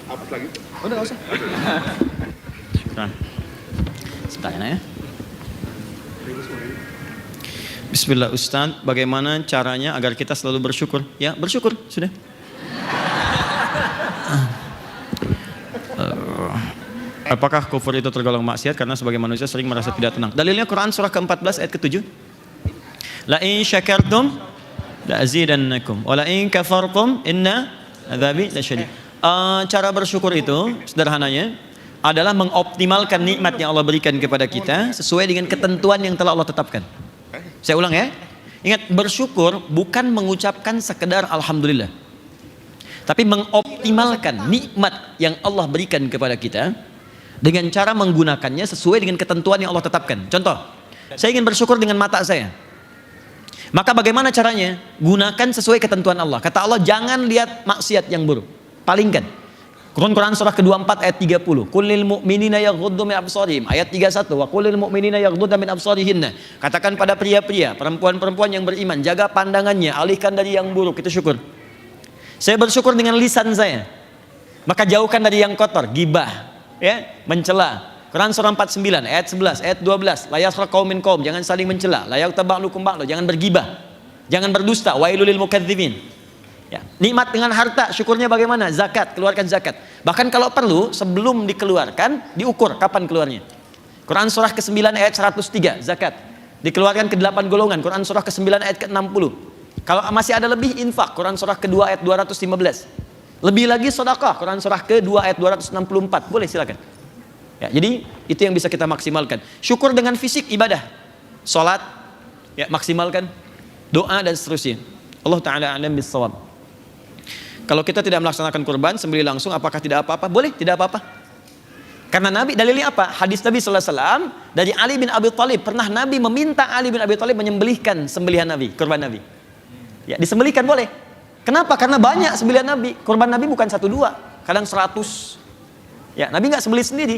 Apa lagi? Udah nggak usah. Sebentar ya. Bismillah Ustaz, bagaimana caranya agar kita selalu bersyukur? Ya, bersyukur, sudah. Apakah kufur itu tergolong maksiat karena sebagai manusia sering merasa tidak tenang? Dalilnya Quran surah ke-14 ayat ke-7. La in syakartum la azidannakum wa la in kafartum inna adzabi lasyadid. Cara bersyukur itu sederhananya adalah mengoptimalkan nikmat yang Allah berikan kepada kita sesuai dengan ketentuan yang telah Allah tetapkan. Saya ulang ya. Ingat, bersyukur bukan mengucapkan sekedar alhamdulillah, tapi mengoptimalkan nikmat yang Allah berikan kepada kita dengan cara menggunakannya sesuai dengan ketentuan yang Allah tetapkan. Contoh, saya ingin bersyukur dengan mata saya. Maka bagaimana caranya? Gunakan sesuai ketentuan Allah. Kata Allah, jangan lihat maksiat yang buruk. Palingkan. Quran surah ke-24 ayat 30. Qulil mu'minina yaghuddu min absarihim. Ayat 31. Wa qulil mu'minina yaghuddu min absarihinna. Katakan pada pria-pria, perempuan-perempuan yang beriman, jaga pandangannya, alihkan dari yang buruk. Itu syukur. Saya bersyukur dengan lisan saya. Maka jauhkan dari yang kotor, gibah, ya, mencela. Quran surah 49 ayat 11, ayat 12. La yaskhar qaumin qaum, jangan saling mencela. La yaghtaba'lukum ba'lu, jangan bergibah. Jangan berdusta. Wailul lil mukadzibin. Ya, nikmat dengan harta, syukurnya bagaimana? Zakat, keluarkan zakat. Bahkan kalau perlu, sebelum dikeluarkan, diukur kapan keluarnya. Quran surah ke-9 ayat 103, zakat. Dikeluarkan ke 8 golongan, Quran surah ke-9 ayat ke-60. Kalau masih ada lebih, infak, Quran surah ke-2 ayat 215. Lebih lagi sedekah, Quran surah ke-2 ayat 264. Boleh, silakan. Ya, jadi itu yang bisa kita maksimalkan. Syukur dengan fisik, ibadah. Salat, ya, maksimalkan. Doa dan seterusnya. Allah Ta'ala a'lam bis-shawab. Kalau kita tidak melaksanakan kurban, sembelih langsung, apakah tidak apa-apa? Boleh, tidak apa-apa. Karena Nabi, dalilnya apa? Hadis Nabi SAW dari Ali bin Abi Thalib. Pernah Nabi meminta Ali bin Abi Thalib menyembelihkan sembelihan Nabi, kurban Nabi. Ya, disembelihkan boleh. Kenapa? Karena banyak sembelihan Nabi. Kurban Nabi bukan 1-2, kadang 100. Ya, Nabi nggak sembelih sendiri.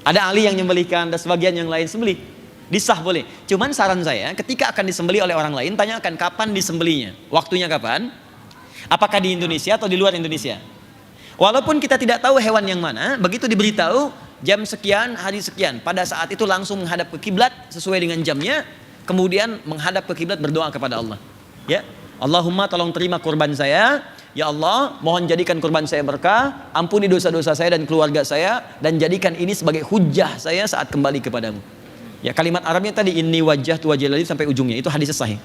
Ada Ali yang menyembelihkan, dan sebagian yang lain sembelih. Disah boleh. Cuman saran saya, ketika akan disembelih oleh orang lain, tanyakan kapan disembelihnya. Waktunya kapan? Apakah di Indonesia atau di luar Indonesia? Walaupun kita tidak tahu hewan yang mana, begitu diberitahu jam sekian, hari sekian, pada saat itu langsung menghadap ke kiblat sesuai dengan jamnya, kemudian menghadap ke kiblat berdoa kepada Allah. Ya, Allahumma tolong terima kurban saya, ya Allah, mohon jadikan kurban saya berkah, ampuni dosa-dosa saya dan keluarga saya, dan jadikan ini sebagai hujjah saya saat kembali kepadamu. Ya, kalimat Arabnya tadi inni wajjahtu wajhiya lillahi sampai ujungnya, itu hadis sahih.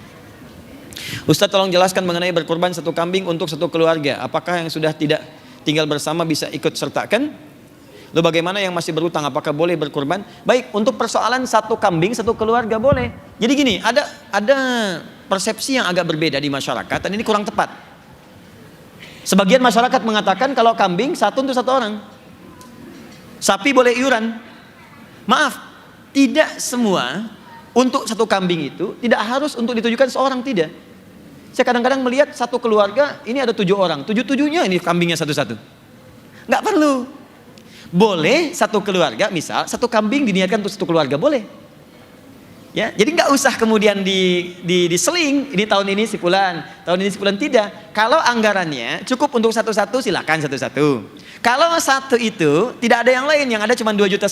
Ustaz, tolong jelaskan mengenai berkurban satu kambing untuk satu keluarga. Apakah yang sudah tidak tinggal bersama bisa ikut sertakan? Lalu bagaimana yang masih berutang, apakah boleh berkurban? Baik, untuk persoalan satu kambing satu keluarga boleh. Jadi gini, ada persepsi yang agak berbeda di masyarakat dan ini kurang tepat. Sebagian masyarakat mengatakan kalau kambing satu untuk satu orang, sapi boleh iuran. Maaf, tidak semua untuk satu kambing itu tidak harus untuk ditujukan seorang, tidak. Saya kadang-kadang melihat satu keluarga ini ada 7 orang, 7-7-nya ini kambingnya satu-satu. Nggak perlu. Boleh satu keluarga, misal satu kambing diniatkan untuk satu keluarga, boleh. Ya, jadi nggak usah kemudian diseling, ini tahun ini si fulan, tahun ini si fulan, tidak. Kalau anggarannya cukup untuk satu-satu, silakan satu-satu. Kalau satu itu tidak ada yang lain, yang ada cuma 2,5 juta,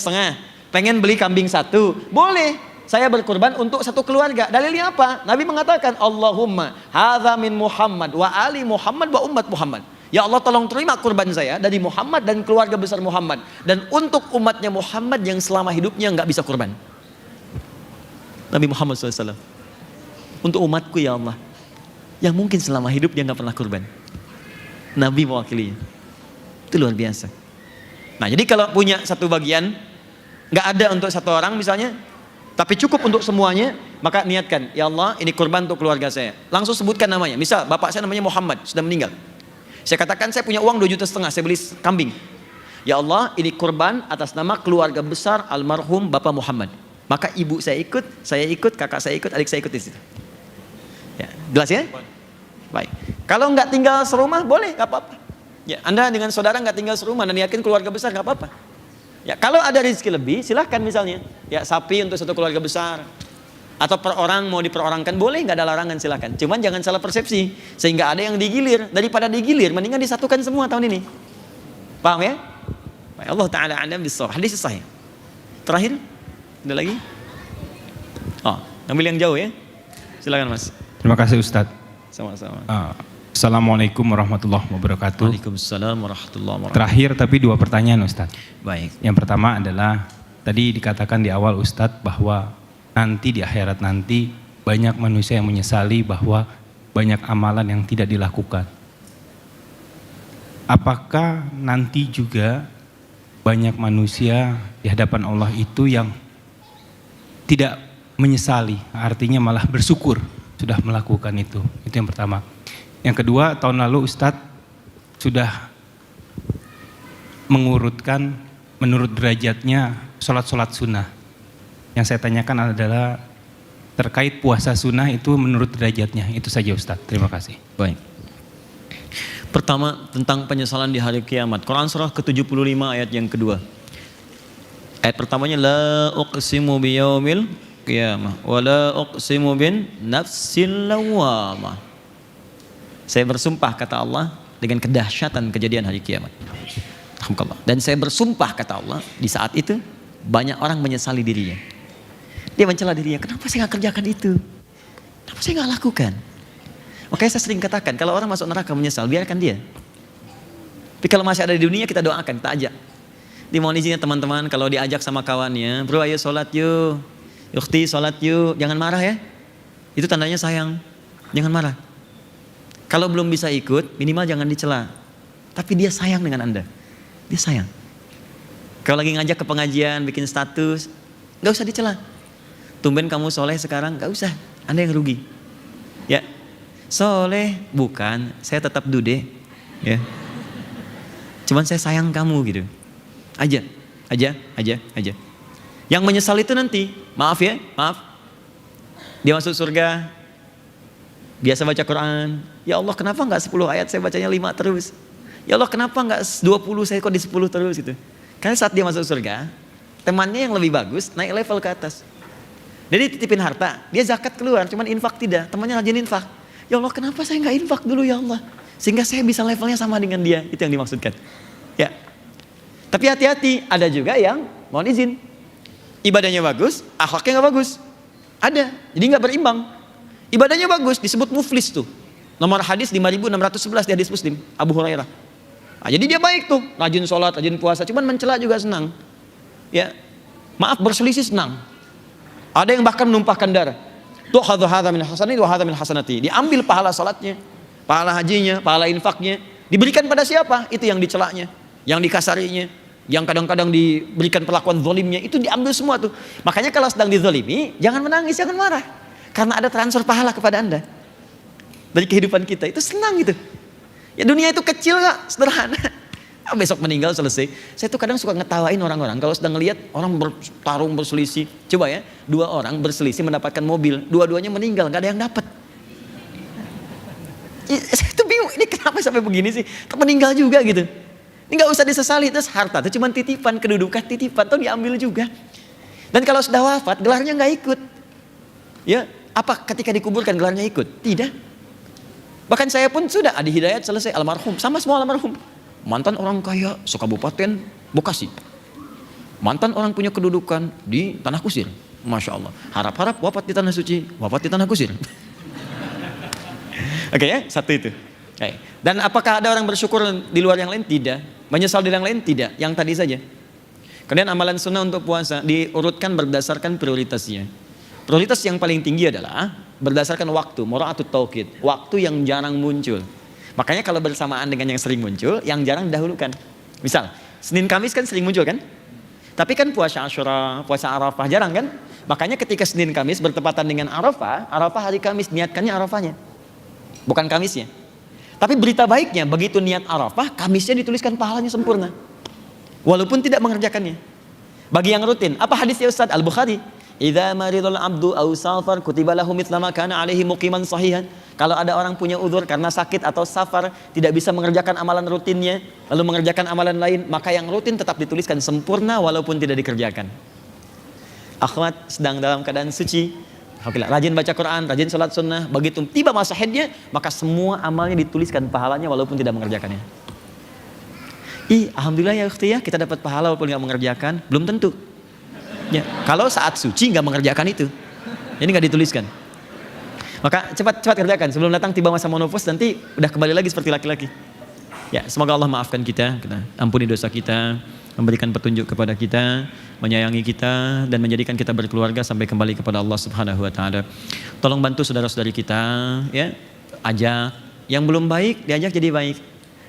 pengen beli kambing satu, boleh. Saya berkurban untuk satu keluarga. Dalilnya apa? Nabi mengatakan, Allahumma hadza min Muhammad wa ali Muhammad wa ummat Muhammad. Ya Allah, tolong terima kurban saya dari Muhammad dan keluarga besar Muhammad, dan untuk umatnya Muhammad yang selama hidupnya nggak bisa kurban. Nabi Muhammad SAW, untuk umatku ya Allah, yang mungkin selama hidup dia nggak pernah kurban. Nabi mewakilinya. Itu luar biasa. Nah, jadi kalau punya satu bagian, nggak ada untuk satu orang misalnya, tapi cukup untuk semuanya, maka niatkan, ya Allah, ini kurban untuk keluarga saya. Langsung sebutkan namanya. Misal bapak saya namanya Muhammad, sudah meninggal. Saya katakan saya punya uang 2,5 juta, saya beli kambing. Ya Allah, ini kurban atas nama keluarga besar almarhum Bapak Muhammad. Maka ibu saya ikut, kakak saya ikut, adik saya ikut di situ. Ya, jelas ya? Baik. Kalau nggak tinggal serumah, boleh, nggak apa-apa. Ya, Anda dengan saudara nggak tinggal serumah dan yakin keluarga besar, nggak apa-apa. Ya, kalau ada rezeki lebih, silahkan misalnya. Ya, sapi untuk satu keluarga besar. Atau per orang mau diperorangkan, boleh, nggak ada larangan, silahkan. Cuman jangan salah persepsi, sehingga ada yang digilir. Daripada digilir, mendingan disatukan semua tahun ini. Paham ya? Baik, Allah Ta'ala a'lam bis-shawab. Hadis sahih. Terakhir, ada lagi? Oh, ambil yang jauh ya. Silakan Mas. Terima kasih Ustadz. Sama-sama. Assalamualaikum warahmatullahi wabarakatuh. Waalaikumsalam warahmatullahi wabarakatuh. Terakhir tapi 2 pertanyaan Ustadz. Baik. Yang pertama adalah, tadi dikatakan di awal Ustadz bahwa nanti di akhirat nanti banyak manusia yang menyesali bahwa banyak amalan yang tidak dilakukan. Apakah nanti juga banyak manusia di hadapan Allah itu yang tidak menyesali, artinya malah bersyukur sudah melakukan itu? Itu yang pertama. Yang kedua, tahun lalu Ustadz sudah mengurutkan menurut derajatnya sholat-sholat sunnah. Yang saya tanyakan adalah terkait puasa sunnah itu menurut derajatnya. Itu saja Ustadz, terima kasih. Baik. Pertama, tentang penyesalan di hari kiamat. Quran surah ke-75 ayat yang kedua. Ayat pertamanya, la uqsimu biyaumil qiyamah wa la uqsimu bin nafsil lawwamah. Saya bersumpah, kata Allah, dengan kedahsyatan kejadian hari kiamat. Dan saya bersumpah, kata Allah, di saat itu banyak orang menyesali dirinya. Dia mencela dirinya, kenapa saya nggak kerjakan itu? Kenapa saya nggak lakukan? Makanya saya sering katakan, kalau orang masuk neraka menyesal, biarkan dia. Tapi kalau masih ada di dunia, kita doakan, kita ajak. Dimohon izinnya teman-teman, kalau diajak sama kawannya, bro ayo sholat yuk, ukhti sholat yuk, jangan marah ya. Itu tandanya sayang, jangan marah. Kalau belum bisa ikut, minimal jangan dicela. Tapi dia sayang dengan Anda, dia sayang. Kalau lagi ngajak ke pengajian, bikin status, nggak usah dicela. Tumben kamu soleh sekarang, gak usah, Anda yang rugi. Ya, soleh bukan, saya tetap dude, ya. Cuman saya sayang kamu gitu, aja. Yang menyesal itu nanti, maaf ya, maaf. Dia masuk surga, biasa baca Quran. Ya Allah, kenapa nggak 10 ayat saya bacanya 5 terus? Ya Allah, kenapa nggak 20 saya kok di 10 terus gitu? Karena saat dia masuk surga, temannya yang lebih bagus naik level ke atas. Jadi titipin harta, dia zakat keluar, cuman infak tidak. Temannya rajin infak. Ya Allah, kenapa saya nggak infak dulu ya Allah? Sehingga saya bisa levelnya sama dengan dia. Itu yang dimaksudkan. Ya. Tapi hati-hati, ada juga yang mohon izin, ibadahnya bagus, akhlaknya nggak bagus. Ada, jadi nggak berimbang. Ibadahnya bagus, disebut muflis tuh. Nomor hadis 5611 di hadis Muslim, Abu Hurairah. Nah, jadi dia baik tuh, rajin sholat, rajin puasa, cuman mencela juga senang. Ya, maaf berselisih senang. Ada yang bahkan menumpahkan darah. Tu'khadhu hadza min hasanati wa hadza min hasanati. Diambil pahala salatnya, pahala hajinya, pahala infaknya, diberikan pada siapa? Itu yang dicelaknya, yang dikasarinya, yang kadang-kadang diberikan perlakuan zalimnya, itu diambil semua tuh. Makanya kalau sedang dizalimi, jangan menangis, jangan marah. Karena ada transfer pahala kepada Anda. Dari kehidupan kita, itu senang gitu. Ya dunia itu kecil kok, sederhana. Besok meninggal selesai. Saya tuh kadang suka ngetawain orang-orang kalau sedang ngelihat orang bertarung berselisih. Coba ya, 2 orang berselisih mendapatkan mobil, dua-duanya meninggal, nggak ada yang dapat. Saya tuh bingung, ini kenapa sampai begini sih? Meninggal juga gitu. Ini nggak usah disesali, terus harta itu cuma titipan, kedudukan titipan, tuh diambil juga. Dan kalau sudah wafat, gelarnya nggak ikut. Ya, apa ketika dikuburkan gelarnya ikut? Tidak. Bahkan saya pun sudah Adi Hidayat selesai almarhum, sama semua almarhum. Mantan orang kaya sekabupaten Bekasi. Mantan orang punya kedudukan di Tanah Kusir. Masya Allah. Harap-harap wafat di Tanah Suci, wafat di Tanah Kusir. Oke ya, satu itu. Oke. Dan apakah ada orang bersyukur di luar yang lain? Tidak. Menyesal di yang lain? Tidak. Yang tadi saja. Kemudian amalan sunnah untuk puasa diurutkan berdasarkan prioritasnya. Prioritas yang paling tinggi adalah berdasarkan waktu, mura'atut tauqid, waktu yang jarang muncul. Makanya kalau bersamaan dengan yang sering muncul, yang jarang didahulukan. Misal, Senin Kamis kan sering muncul kan? Tapi kan puasa Asyura, puasa Arafah jarang kan? Makanya ketika Senin Kamis bertepatan dengan Arafah, Arafah hari Kamis, niatkannya Arafahnya. Bukan Kamisnya. Tapi berita baiknya, begitu niat Arafah, Kamisnya dituliskan pahalanya sempurna. Walaupun tidak mengerjakannya. Bagi yang rutin, apa hadisnya Ustaz Al-Bukhari? Idza maridul abdu aw safar kutiba lahu mithla ma kana alaihi muqiman sahihan. Kalau ada orang punya uzur karena sakit atau safar, tidak bisa mengerjakan amalan rutinnya, lalu mengerjakan amalan lain, maka yang rutin tetap dituliskan sempurna walaupun tidak dikerjakan. Akhwat sedang dalam keadaan suci, alhamdulillah, rajin baca Quran, rajin sholat sunnah, begitu tiba masa haidnya, maka semua amalnya dituliskan pahalanya walaupun tidak mengerjakannya. Alhamdulillah ya ukhti ya, kita dapat pahala walaupun tidak mengerjakan, belum tentu. Ya, kalau saat suci nggak mengerjakan itu, ini nggak dituliskan. Maka cepat kerjakan sebelum datang tiba masa menopause, nanti udah kembali lagi seperti laki-laki. Ya, semoga Allah maafkan kita ampuni dosa kita, memberikan petunjuk kepada kita, menyayangi kita, dan menjadikan kita berkeluarga sampai kembali kepada Allah Subhanahu Wa Taala. Tolong bantu saudara-saudari kita, ya, ajak. Yang belum baik diajak jadi baik.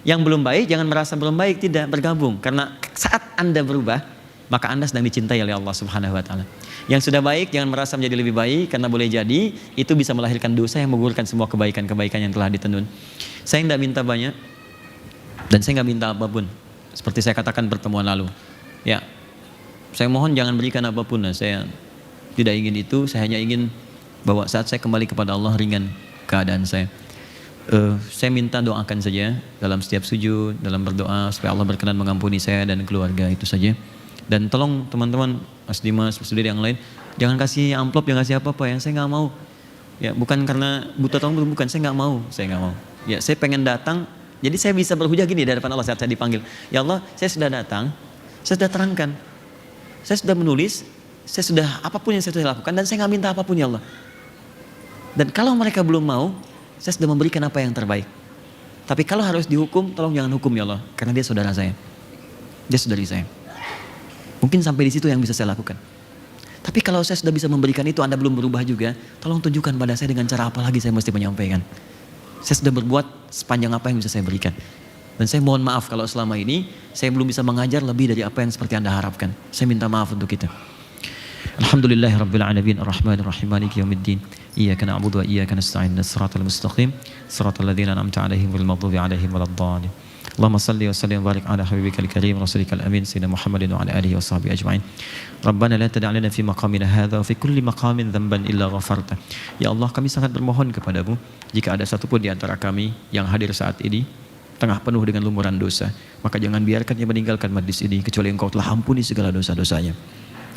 Yang belum baik jangan merasa belum baik, tidak, bergabung. Karena saat Anda berubah, maka Anda sedang dicintai oleh Allah Subhanahu Wa Taala. Yang sudah baik jangan merasa menjadi lebih baik, karena boleh jadi itu bisa melahirkan dosa yang menggugurkan semua kebaikan-kebaikan yang telah ditenun. Saya tidak minta banyak dan saya nggak minta apapun. Seperti saya katakan pertemuan lalu, ya, saya mohon jangan berikan apapun. Saya tidak ingin itu. Saya hanya ingin bahwa saat saya kembali kepada Allah ringan keadaan saya. Saya minta doakan saja dalam setiap sujud, dalam berdoa supaya Allah berkenan mengampuni saya dan keluarga, itu saja. Dan tolong teman-teman Mas Dimas, Mas Sudiri yang lain, jangan kasih amplop, jangan kasih apa-apa ya. Saya nggak mau. Ya, bukan karena butuh tolong, bukan, saya nggak mau. Ya, saya pengen datang. Jadi saya bisa berhujah gini di hadapan Allah saat saya dipanggil. Ya Allah, saya sudah datang, saya sudah terangkan, saya sudah menulis, saya sudah apapun yang saya sudah lakukan, dan saya nggak minta apapun ya Allah. Dan kalau mereka belum mau, saya sudah memberikan apa yang terbaik. Tapi kalau harus dihukum, tolong jangan hukum ya Allah, karena dia saudara saya, dia saudari saya. Mungkin sampai di situ yang bisa saya lakukan. Tapi kalau saya sudah bisa memberikan itu, Anda belum berubah juga, tolong tunjukkan pada saya dengan cara apa lagi saya mesti menyampaikan. Saya sudah berbuat sepanjang apa yang bisa saya berikan. Dan saya mohon maaf kalau selama ini saya belum bisa mengajar lebih dari apa yang seperti Anda harapkan. Saya minta maaf untuk itu. Alhamdulillahirabbil alamin arrahmanir rahim maliki yaumiddin. Iyyaka na'budu wa iyyaka nasta'in. Shiratal mustaqim, shiratal ladzina an'amta 'alaihim ghairil maghdubi 'alaihim waladdallin. Allahumma salli wa sallim wa barik ala habibikal karim rasulikal amin sayyidina Muhammadin wa ala alihi wa sahbihi ajma'in. Rabbana la tada' lana fi maqamina hadza wa fi kulli maqamin dhanban illa ghafarta. Ya Allah, kami sangat bermohon kepadamu jika ada satupun di antara kami yang hadir saat ini tengah penuh dengan lumuran dosa, maka jangan biarkan dia meninggalkan majlis ini kecuali Engkau telah ampuni segala dosa-dosanya.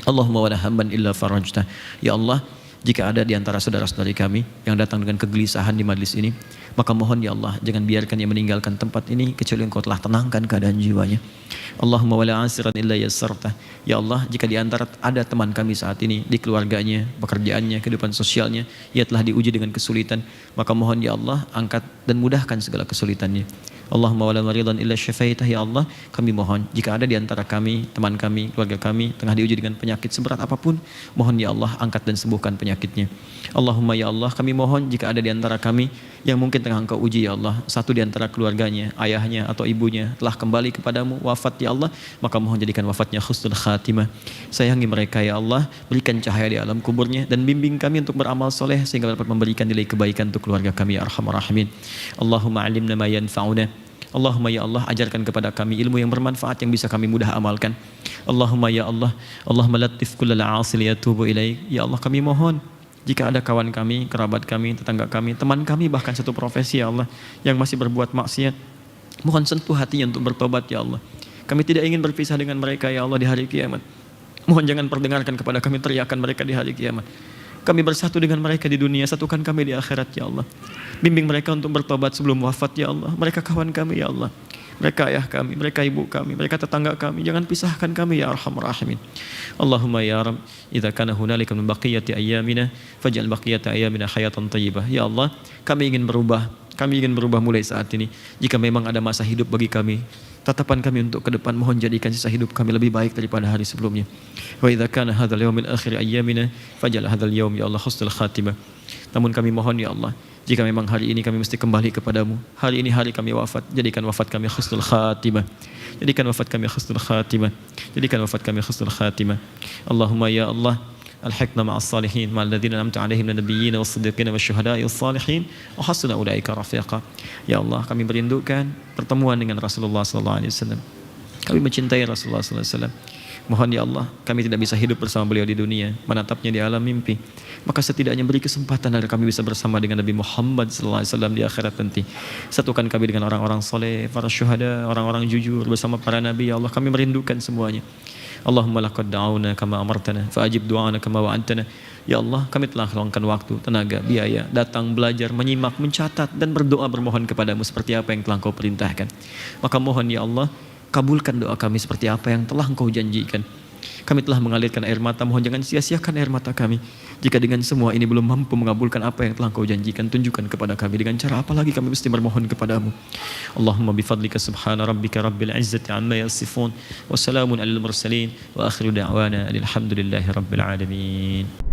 Allahumma wala hamban illa farajta. Ya Allah, jika ada di antara saudara-saudari kami yang datang dengan kegelisahan di majlis ini, maka mohon ya Allah, jangan biarkan ia meninggalkan tempat ini kecuali Engkau telah tenangkan keadaan jiwanya. Allahumma wala asiran illa yassartah. Ya Allah, jika di antara ada teman kami saat ini, di keluarganya, pekerjaannya, kehidupan sosialnya, ia telah diuji dengan kesulitan, maka mohon ya Allah, angkat dan mudahkan segala kesulitannya. Allahumma wala maridan illa syafaitah. Ya Allah, kami mohon jika ada di antara kami, teman kami, keluarga kami tengah diuji dengan penyakit seberat apapun, mohon ya Allah angkat dan sembuhkan penyakitnya. Allahumma ya Allah, kami mohon jika ada di antara kami yang mungkin tengah Engkau uji ya Allah, satu di antara keluarganya, ayahnya atau ibunya telah kembali kepadamu, wafat ya Allah, maka mohon jadikan wafatnya husnul khatimah. Sayangi mereka ya Allah, berikan cahaya di alam kuburnya dan bimbing kami untuk beramal soleh sehingga dapat memberikan nilai kebaikan untuk keluarga kami ya arhamar rahimin. Allahumma alimna ma yanfa'una. Allahumma ya Allah, ajarkan kepada kami ilmu yang bermanfaat yang bisa kami mudah amalkan. Allahumma ya Allah, Allahumma latif kullal asil yatubu ilaik. Ya Allah, kami mohon jika ada kawan kami, kerabat kami, tetangga kami, teman kami, bahkan satu profesi ya Allah yang masih berbuat maksiat, mohon sentuh hatinya untuk bertobat ya Allah. Kami tidak ingin berpisah dengan mereka ya Allah di hari kiamat. Mohon jangan perdengarkan kepada kami teriakan mereka di hari kiamat. Kami bersatu dengan mereka di dunia, satukan kami di akhirat ya Allah. Bimbing mereka untuk bertobat sebelum wafat ya Allah. Mereka kawan kami ya Allah. Mereka ayah kami, mereka ibu kami, mereka tetangga kami. Jangan pisahkan kami ya arhamar rahimin. Allahumma ya Rabb, idza kana hunalika min baqiyati ayyamina faj'al baqiyata ayyamina hayatan thayyibah. Ya Allah, kami ingin berubah. Kami ingin berubah mulai saat ini. Jika memang ada masa hidup bagi kami, tatapan kami untuk ke depan, mohon jadikan sisa hidup kami lebih baik daripada hari sebelumnya. Wa idza kana hadzal yaumil akhir ayyamina faj'al hadzal yaum ya Allah husnul khatimah. Namun kami mohon ya Allah, jika memang hari ini kami mesti kembali kepadamu, hari ini hari kami wafat, jadikan wafat kami husnul khatimah. Jadikan wafat kami husnul khatimah. Jadikan wafat kami husnul khatimah. Allahumma ya Allah, alhiqna ma'as salihin ma'al ladzina an'amta 'alaihim minan nabiyyin was-siddiqin wasyuhada'i was-salihin wa hasuna ulaika rafiqa. Ya Allah, kami merindukan pertemuan dengan Rasulullah sallallahu alaihi wasallam. Kami mencintai Rasulullah sallallahu alaihi wasallam. Mohon ya Allah, kami tidak bisa hidup bersama beliau di dunia, menatapnya di alam mimpi. Maka setidaknya beri kesempatan agar kami bisa bersama dengan Nabi Muhammad sallallahu alaihi wasallam di akhirat nanti. Satukan kami dengan orang-orang soleh, para syuhada, orang-orang jujur bersama para nabi. Ya Allah, kami merindukan semuanya. Allahumma laqad da'awna kama amartana fa'ajib du'ana kama wa'antana. Ya Allah, kami telah meluangkan waktu, tenaga, biaya, datang belajar, menyimak, mencatat dan berdoa bermohon kepadamu seperti apa yang telah Engkau perintahkan. Maka mohon ya Allah, kabulkan doa kami seperti apa yang telah Engkau janjikan. Kami telah mengalirkan air mata, mohon jangan sia-siakan air mata kami. Jika dengan semua ini belum mampu mengabulkan apa yang telah Engkau janjikan, tunjukkan kepada kami dengan cara apa lagi kami mesti bermohon kepadamu. Allahumma bifadlika subhana rabbika rabbil izzati amma yasifun wa salamun alal mursalin wa akhiru da'wana alhamdulillahi rabbil alamin.